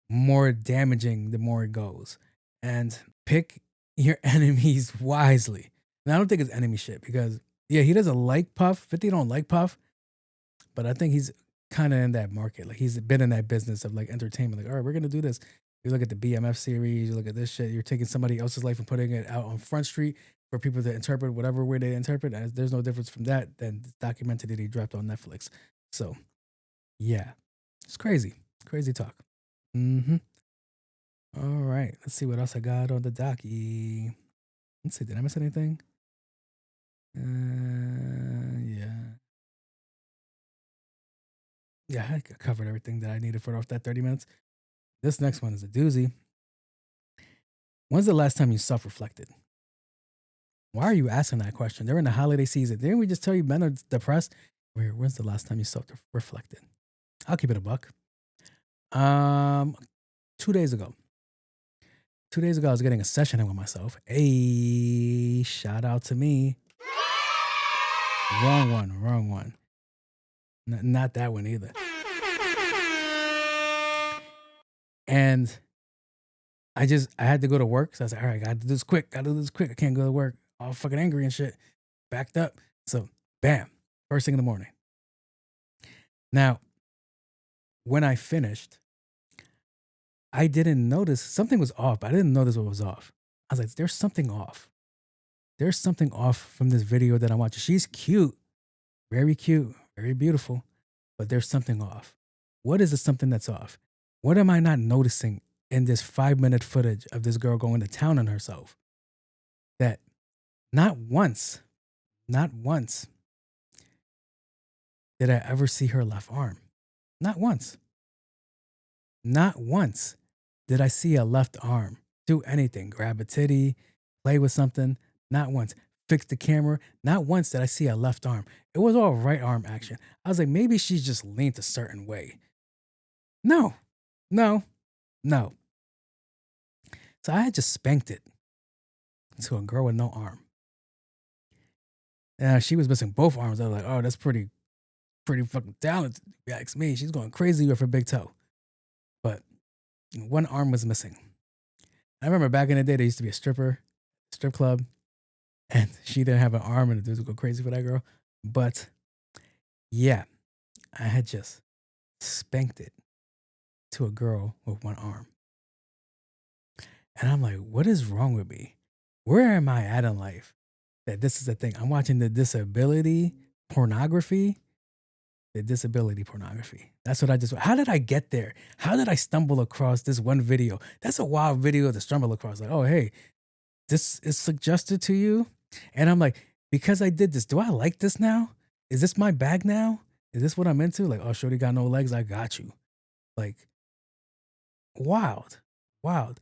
more damaging the more it goes. And pick your enemies wisely. And I don't think it's enemy shit because, yeah, he doesn't like Puff. 50 don't like Puff. But I think he's kind of in that market. Like, he's been in that business of like entertainment. Like, all right, we're going to do this. You look at the BMF series, you look at this shit, you're taking somebody else's life and putting it out on Front Street for people to interpret whatever way they interpret. And there's no difference from that than the documentary that he dropped on Netflix. So, yeah, it's crazy. Crazy talk. Mm-hmm. All right, let's see what else I got on the docky. Let's see, did I miss anything? Yeah. Yeah, I covered everything that I needed for off that 30 minutes. This next one is a doozy. When's the last time you self-reflected? Why are you asking that question? They're in the holiday season. Didn't we just tell you men are depressed? When's the last time you self-reflected? I'll keep it a buck. 2 days ago. 2 days ago, I was getting a session in with myself. Hey, shout out to me. Wrong one. Not that one either. And I had to go to work. So I was like, all right, gotta do this quick. I can't go to work all fucking angry and shit. Backed up. So bam, first thing in the morning. Now, when I finished, I didn't notice something was off. I didn't notice what was off. I was like, there's something off. There's something off from this video that I'm watching. She's cute, very beautiful, but there's something off. What is the something that's off? What am I not noticing in this 5-minute footage of this girl going to town on herself? That not once did I ever see her left arm. Not once. Not once did I see a left arm do anything. Grab a titty, play with something. Not once. Fix the camera. Not once did I see a left arm. It was all right arm action. I was like, maybe she's just leaned a certain way. No. So I had just spanked it to a girl with no arm. And she was missing both arms. I was like, oh, that's pretty fucking talented. If you ask me, she's going crazy with her big toe. But one arm was missing. I remember back in the day, there used to be a strip club, and she didn't have an arm, and the dudes would go crazy for that girl. But yeah, I had just spanked it to a girl with one arm. And I'm like, what is wrong with me? Where am I at in life that this is a thing? I'm watching the disability pornography. That's what how did I get there? How did I stumble across this one video? That's a wild video to stumble across. Like, oh, hey, this is suggested to you. And I'm like, because I did this, do I like this now? Is this my bag now? Is this what I'm into? Like, oh, shorty got no legs. I got you. Like, wild. Oh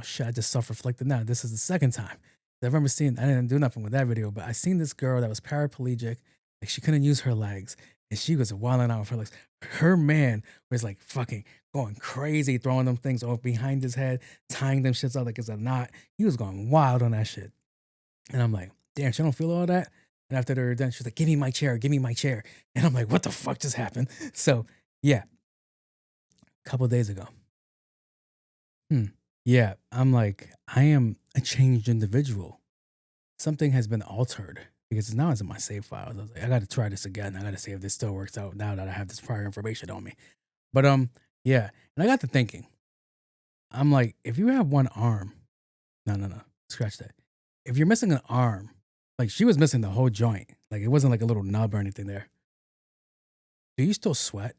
shit, I just self-reflected now. This is the second time. I remember seeing, I didn't do nothing with that video, but I seen this girl that was paraplegic. Like, she couldn't use her legs. and she was wilding out with her legs. Her man was like fucking going crazy, throwing them things off behind his head, tying them shits out like it's a knot. He was going wild on that shit. And I'm like, damn, she don't feel all that? And after they're done, she's like, give me my chair, give me my chair. And I'm like, what the fuck just happened? So yeah, a couple of days ago. Yeah, I'm like, I am a changed individual. Something has been altered because now it's in my save files. I was like, I got to try this again. I got to see if this still works out now that I have this prior information on me. But yeah, and I got to thinking. I'm like, if you have one arm, no, scratch that. If you're missing an arm, like she was missing the whole joint, like it wasn't like a little nub or anything there. Do you still sweat?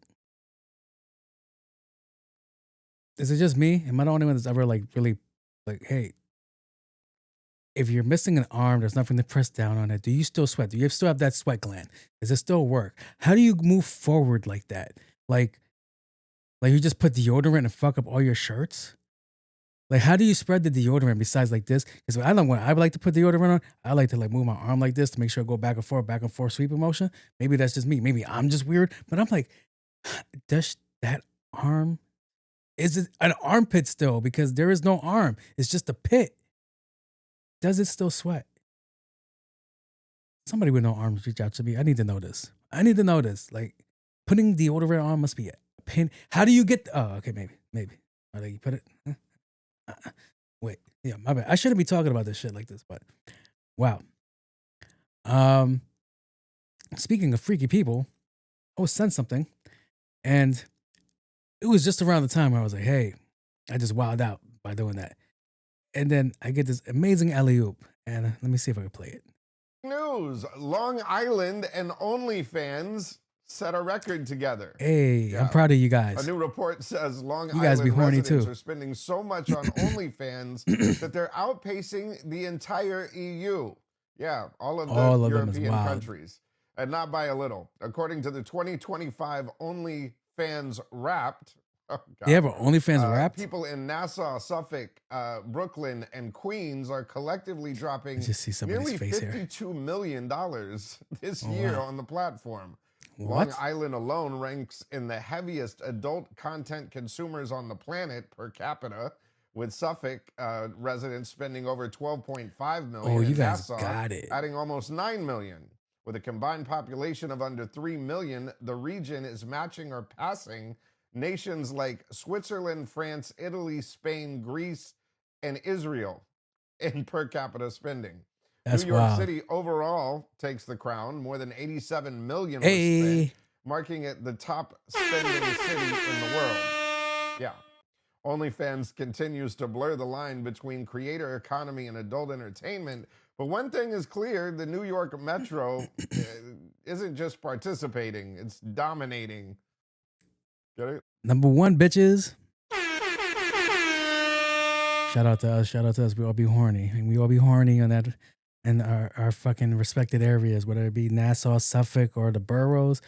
Is it just me? Am I the only one that's ever like really like, hey, if you're missing an arm, there's nothing to press down on it. Do you still sweat? Do you still have that sweat gland? Does it still work? How do you move forward like that? Like you just put deodorant and fuck up all your shirts? Like, how do you spread the deodorant besides like this? Because I would like to put deodorant on, I like to like move my arm like this to make sure I go back and forth, sweeping motion. Maybe that's just me. Maybe I'm just weird. But I'm like, does that arm, is it an armpit still? Because there is no arm. It's just a pit. Does it still sweat? Somebody with no arms reach out to me. I need to know this. Like, putting deodorant on must be a pain. How do you get? Oh, okay, maybe. Or like you put it. Wait, yeah, my bad. I shouldn't be talking about this shit like this, but wow. Speaking of freaky people, I was sent something, and it was just around the time where I was like, hey, I just wilded out by doing that. And then I get this amazing alley-oop, and let me see if I can play it. News: Long Island and OnlyFans set a record together. Hey, I'm proud of you guys. A new report says Long You guys Island be horny residents too. are spending so much on OnlyFans that they're outpacing the entire EU. Yeah, all of the European countries. And not by a little. According to the 2025 OnlyFans Wrapped, They have an OnlyFans Wrapped? people in Nassau, Suffolk, Brooklyn, and Queens are collectively dropping nearly $52 million this year on the platform. What? Long Island alone ranks in the heaviest adult content consumers on the planet per capita, with Suffolk residents spending over $12.5 million. Oh, you and guys Nassau got it. adding almost $9 million. With a combined population of under 3 million, the region is matching or passing nations like Switzerland, France, Italy, Spain, Greece, and Israel in per capita spending. That's New York wild. City overall takes the crown. More than 87 million was Hey. spent, marking it the top spending city in the world. Yeah. OnlyFans continues to blur the line between creator economy and adult entertainment. But one thing is clear, the New York Metro isn't just participating, it's dominating. Get it? Number one, bitches. Shout out to us. We all be horny. And we all be horny on that in our fucking respected areas, whether it be Nassau, Suffolk, or the boroughs.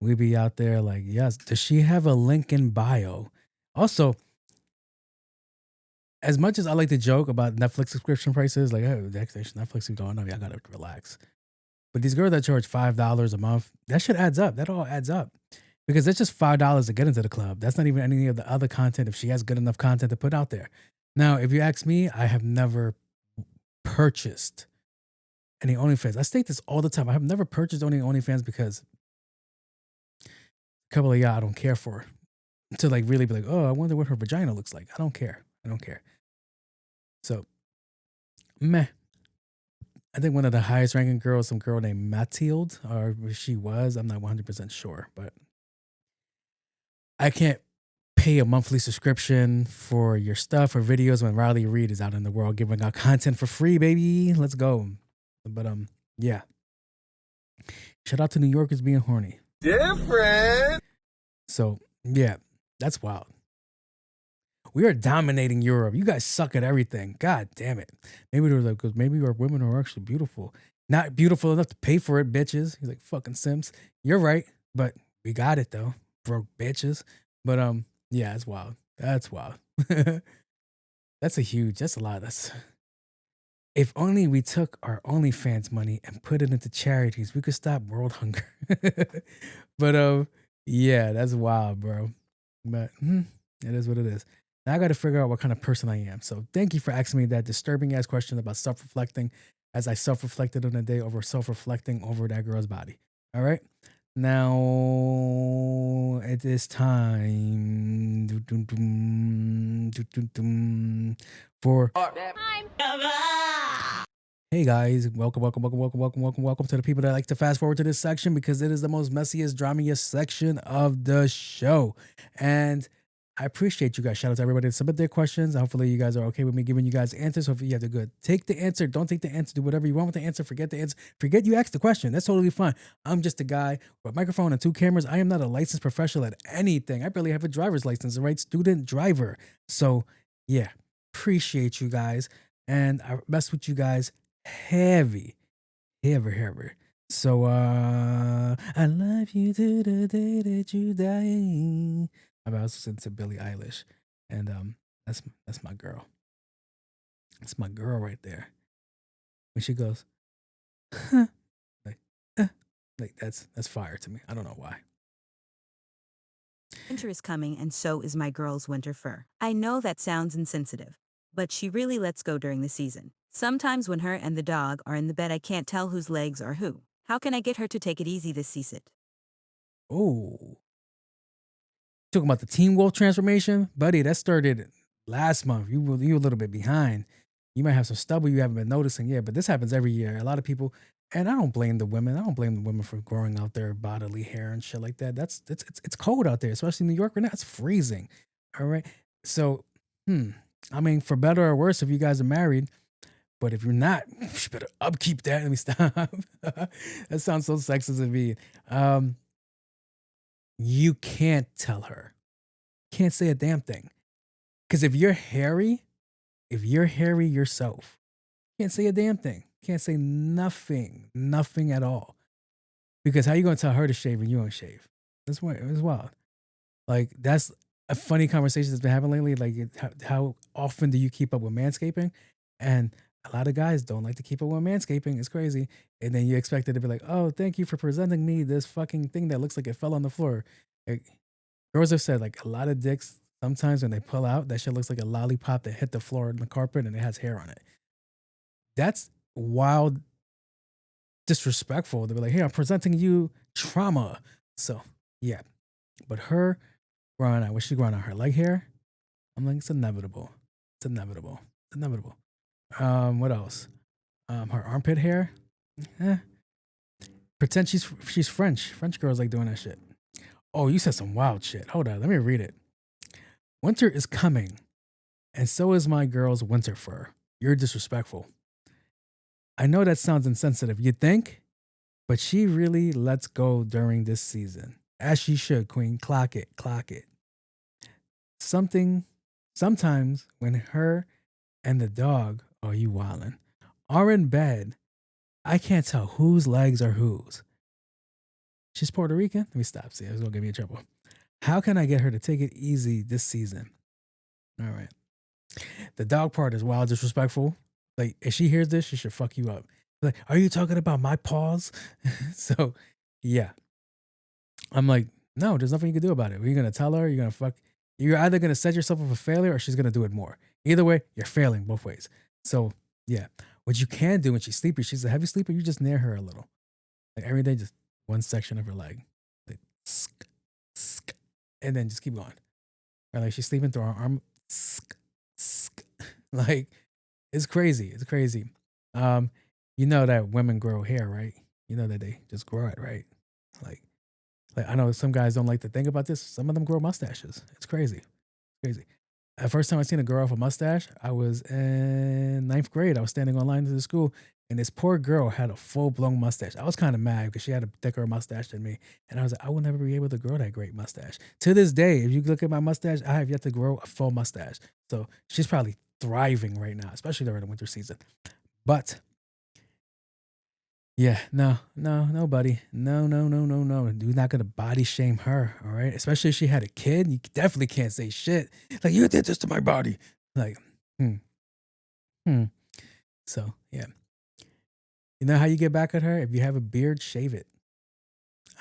We be out there like, yes. Does she have a link in bio? Also, as much as I like to joke about Netflix subscription prices, like, oh, Netflix is going up, y'all gotta relax. But these girls that charge $5 a month, that shit adds up. That all adds up. Because that's just $5 to get into the club. That's not even any of the other content if she has good enough content to put out there. Now, if you ask me, I have never purchased any OnlyFans. I state this all the time. I have never purchased any OnlyFans because a couple of y'all I don't care for. To like really be like, oh, I wonder what her vagina looks like. I don't care. So, meh. I think one of the highest ranking girls, some girl named Mathilde, or she was, I'm not 100% sure, but I can't pay a monthly subscription for your stuff or videos when Riley Reid is out in the world giving out content for free, baby. Let's go. But yeah. Shout out to New Yorkers being horny. Different. So yeah, that's wild. We are dominating Europe. You guys suck at everything. God damn it. Maybe they're like, because maybe our women are actually beautiful. Not beautiful enough to pay for it, bitches. He's like, fucking Sims. You're right, but we got it though. Broke bitches. But yeah, it's wild. That's wild. That's a lot. If only we took our OnlyFans money and put it into charities, we could stop world hunger. But yeah, that's wild, bro. But it is what it is. Now I got to figure out what kind of person I am. So thank you for asking me that disturbing ass question about self-reflecting, as I self-reflected on the day over self-reflecting over that girl's body. All right. Now it is time for Hey guys, welcome to the people that like to fast forward to this section because it is the most messiest, dramiest section of the show. And I appreciate you guys. Shout out to everybody that submit their questions. Hopefully you guys are okay with me giving you guys answers. Hopefully you have the good. Take the answer. Don't take the answer. Do whatever you want with the answer. Forget the answer. Forget you asked the question. That's totally fine. I'm just a guy with a microphone and 2 cameras. I am not a licensed professional at anything. I barely have a driver's license, right? Student driver. So yeah, appreciate you guys. And I mess with you guys heavy. So I love you to the day that you die. I was listening to Billie Eilish, and that's my girl. That's my girl right there. When she goes, like, like that's fire to me. I don't know why. Winter is coming, and so is my girl's winter fur. I know that sounds insensitive, but she really lets go during the season. Sometimes when her and the dog are in the bed, I can't tell whose legs are who. How can I get her to take it easy this season? Oh. Talking about the Teen Wolf transformation, buddy, that started last month. You were a little bit behind. You might have some stubble you haven't been noticing yet, but this happens every year. A lot of people, and I don't blame the women. I don't blame the women for growing out their bodily hair and shit like that. It's cold out there, especially in New York right now. It's freezing. All right. So, I mean, for better or worse, if you guys are married, but if you're not, you better upkeep that. Let me stop. That sounds so sexist to me. You can't tell her. Can't say a damn thing. Because if you're hairy yourself, can't say a damn thing. Can't say nothing at all. Because how you gonna tell her to shave and you don't shave? That's why it was wild. Like that's a funny conversation that's been happening lately. Like how often do you keep up with manscaping? And a lot of guys don't like to keep up with manscaping. It's crazy. And then you expect it to be like, oh, thank you for presenting me this fucking thing that looks like it fell on the floor. Like, girls have said like a lot of dicks, sometimes when they pull out, that shit looks like a lollipop that hit the floor in the carpet and it has hair on it. That's wild, disrespectful. They be like, hey, I'm presenting you trauma. So yeah. But her growing out, what's she growing out? Her leg hair? I'm like, it's inevitable. What else? Her armpit hair. Pretend she's French. French girls like doing that shit. Oh, you said some wild shit. Hold on, let me read it. Winter is coming, and so is my girl's winter fur. You're disrespectful. I know that sounds insensitive, you think? But she really lets go during this season. As she should, queen. Clock it. Sometimes when her and the dog, oh, you wildin', are in bed, I can't tell whose legs are whose. She's Puerto Rican? Let me stop. See, it's going to get me in trouble. How can I get her to take it easy this season? All right. The dog part is wild disrespectful. Like, if she hears this, she should fuck you up. Like, are you talking about my paws? So, yeah. I'm like, no, there's nothing you can do about it. Are you going to tell her? You're either going to set yourself up for failure or she's going to do it more. Either way, you're failing both ways. So, yeah. What you can do when she's sleepy, she's a heavy sleeper, you just near her a little. Like every day, just one section of her leg. Like, and then just keep going. Or like she's sleeping through her arm. Like, it's crazy. You know that women grow hair, right? You know that they just grow it, right? Like I know some guys don't like to think about this. Some of them grow mustaches. It's crazy. The first time I seen a girl with a mustache, I was in 9th grade. I was standing online to the school, and this poor girl had a full-blown mustache. I was kind of mad because she had a thicker mustache than me. And I was like, I will never be able to grow that great mustache. To this day, if you look at my mustache, I have yet to grow a full mustache. So she's probably thriving right now, especially during the winter season. But yeah, no, buddy. No. You're not going to body shame her, all right? Especially if she had a kid. You definitely can't say shit. Like, you did this to my body. Like, So yeah. You know how you get back at her? If you have a beard, shave it.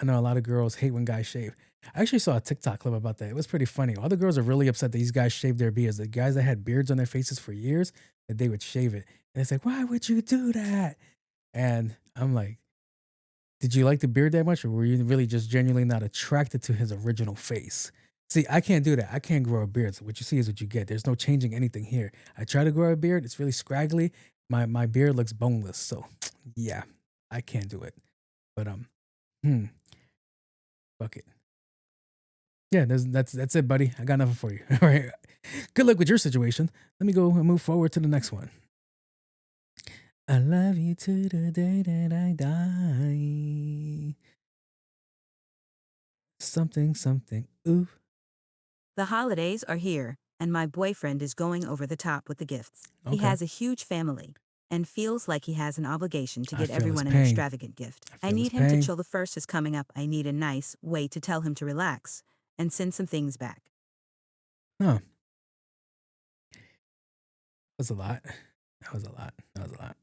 I know a lot of girls hate when guys shave. I actually saw a TikTok clip about that. It was pretty funny. All the girls are really upset that these guys shaved their beards. The guys that had beards on their faces for years, that they would shave it. And it's like, why would you do that? And I'm like, did you like the beard that much, or were you really just genuinely not attracted to his original face? See, I can't do that. I can't grow a beard. So what you see is what you get. There's no changing anything here. I try to grow a beard. It's really scraggly. My beard looks boneless. So yeah, I can't do it. But fuck it. Yeah, that's it, buddy. I got nothing for you. All right. Good luck with your situation. Let me go and move forward to the next one. I love you to the day that I die. Something, something. Ooh. The holidays are here, and my boyfriend is going over the top with the gifts. He Okay. has a huge family and feels like he has an obligation to I get feel his everyone an pain. extravagant gift. I I feel need his him pain. to chill. The first is coming up. I need a nice way to tell him to relax and send some things back. Huh. That's a lot. That was a lot. That was a lot.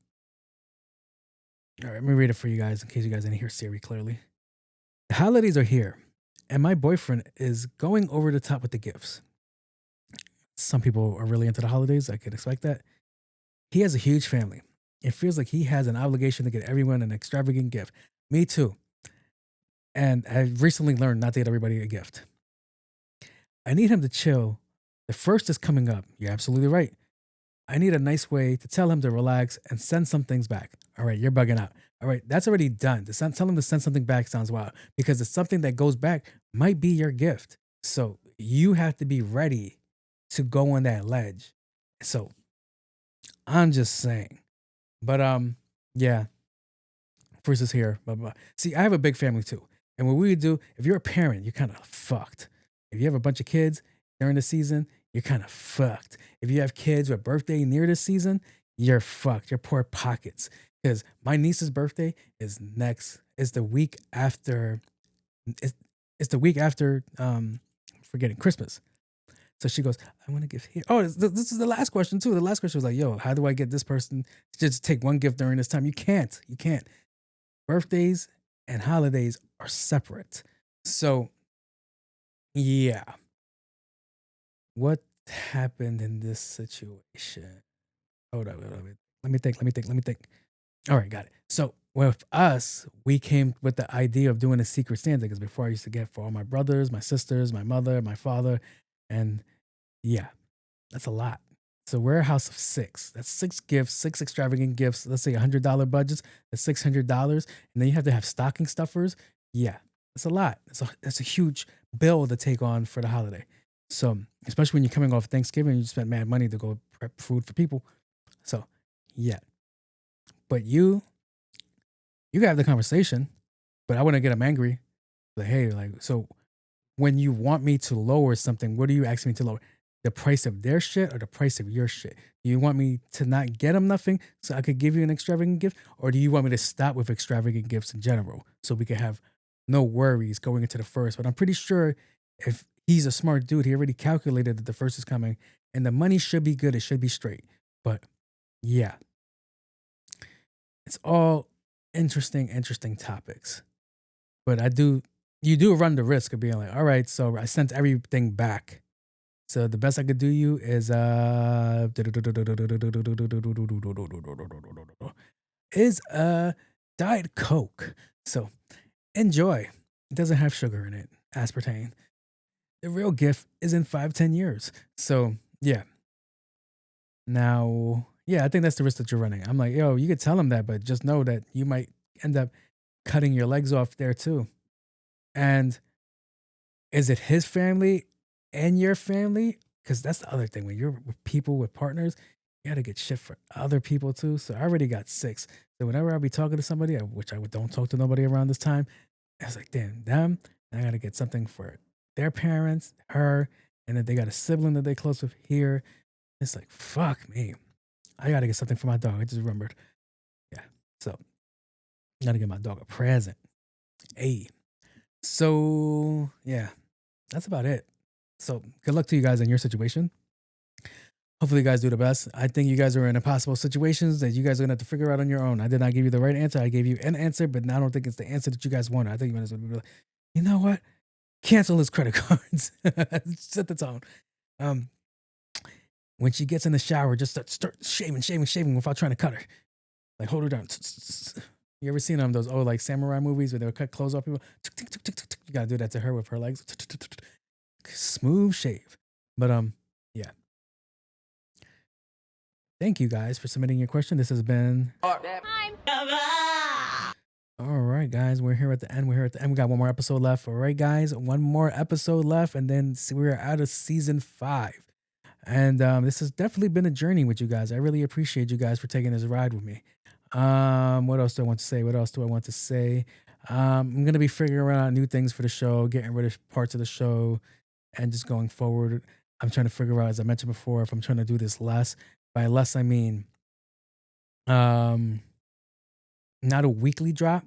All right, let me read it for you guys in case you guys didn't hear Siri clearly. The holidays are here, and my boyfriend is going over the top with the gifts. Some people are really into the holidays. I can expect that. He has a huge family. It feels like he has an obligation to get everyone an extravagant gift. Me too. And I recently learned not to get everybody a gift. I need him to chill. The first is coming up. You're absolutely right. I need a nice way to tell him to relax and send some things back. All right, you're bugging out. All right, that's already done. Tell him to send something back sounds wild because it's something that goes back might be your gift. So you have to be ready to go on that ledge. So I'm just saying. But yeah. First is here. Blah, blah, blah. See, I have a big family too. And what we do, if you're a parent, you're kind of fucked. If you have a bunch of kids during the season, you're kind of fucked. If you have kids with birthday near the season, you're fucked. Your poor pockets. Because my niece's birthday is the week after. It's the week after forgetting Christmas. So she goes, I want to give here. Oh, this is the last question too. The last question was like, yo, how do I get this person to just take one gift during this time? You can't. Birthdays and holidays are separate. So yeah. What happened in this situation? Hold up. Let me think. All right, got it. So with us, we came with the idea of doing a secret Santa because before I used to get for all my brothers, my sisters, my mother, my father, and yeah, that's a lot. It's a warehouse of 6. That's 6 gifts, 6 extravagant gifts. Let's say $100 budgets. That's $600, and then you have to have stocking stuffers. Yeah, it's a lot. It's a huge bill to take on for the holiday. So especially when you're coming off Thanksgiving, you spend mad money to go prep food for people. So yeah, but you can have the conversation, but I wouldn't get them angry. Like, hey, like, so when you want me to lower something, what are you asking me to lower? The price of their shit or the price of your shit? Do you want me to not get them nothing so I could give you an extravagant gift? Or do you want me to stop with extravagant gifts in general so we can have no worries going into the first? But I'm pretty sure if he's a smart dude, he already calculated that the first is coming and the money should be good. It should be straight. But yeah, it's all interesting topics. But you do run the risk of being like, all right, so I sent everything back. So the best I could do you is Diet Coke. So enjoy. It doesn't have sugar in it, aspartame. The real gift is in 5-10 years. So yeah. Now, yeah, I think that's the risk that you're running. I'm like, yo, you could tell him that, but just know that you might end up cutting your legs off there too. And is it his family and your family? Because that's the other thing. When you're with people, with partners, you got to get shit for other people too. So I already got 6. So whenever I'll be talking to somebody, which I don't talk to nobody around this time, I was like, damn, them. I got to get something for their parents, her, and then they got a sibling that they close with here. It's like, fuck me. I got to get something for my dog. I just remembered. Yeah. So I got to get my dog a present. Hey. So yeah, that's about it. So good luck to you guys in your situation. Hopefully you guys do the best. I think you guys are in impossible situations that you guys are gonna have to figure out on your own. I did not give you the right answer. I gave you an answer, but I don't think it's the answer that you guys wanted. I think you guys would be like, you know what? Cancel his credit cards. Set the tone. When she gets in the shower, just start shaving without trying to cut her. Like hold her down. You ever seen those old like samurai movies where they would cut clothes off people? You gotta do that to her with her legs. Smooth shave. But yeah. Thank you guys for submitting your question. This has been. All right, guys, we're here at the end. We got one more episode left. All right, guys, one more episode left, and then we're out of season 5. And this has definitely been a journey with you guys. I really appreciate you guys for taking this ride with me. What else do I want to say? I'm gonna be figuring out new things for the show, getting rid of parts of the show, and just going forward. I'm trying to figure out, as I mentioned before, if I'm trying to do this less. By less, I mean not a weekly drop.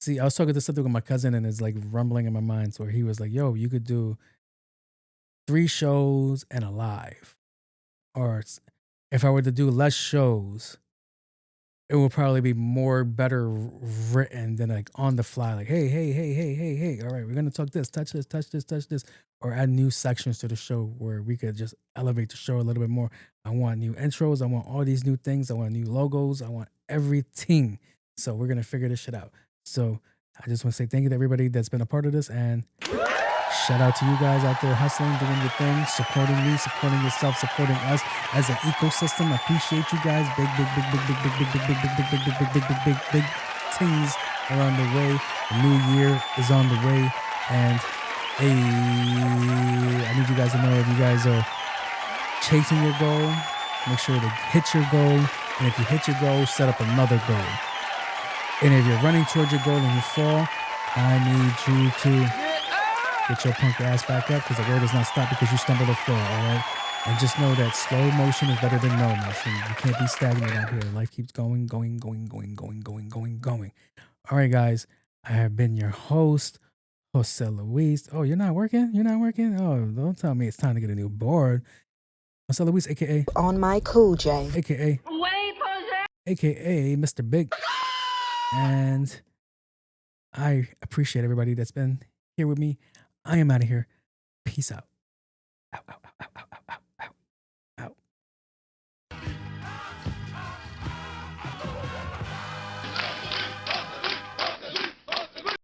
See, I was talking to something with my cousin, and it's like rumbling in my mind. So he was like, "Yo, you could do 3 shows and a live, or if I were to do less shows, it will probably be better written than like on the fly. Like, hey. All right, we're gonna talk this, touch this, or add new sections to the show where we could just elevate the show a little bit more. I want new intros. I want all these new things. I want new logos. I want everything. So we're gonna figure this shit out. So I just want to say thank you to everybody that's been a part of this, and shout out to you guys out there hustling, doing your thing, supporting me, supporting yourself, supporting us as an ecosystem. I appreciate you guys. Big things are on the way. The new year is on the way, and I need you guys to know if you guys are chasing your goal, make sure to hit your goal, and if you hit your goal, set up another goal. And if you're running towards your goal and you fall, I need you to get your punk ass back up, because the world does not stop because you stumble or fall, all right? And just know that slow motion is better than no motion. You can't be stagnant out here. Life keeps going. All right, guys. I have been your host, Jose Luis. Oh, you're not working? Oh, don't tell me it's time to get a new board. Jose Luis, a.k.a. On my Cool J. Wait, a.k.a. Jose. a.k.a. Mr. Big. And I appreciate everybody that's been here with me. I am out of here. Peace out. Ow.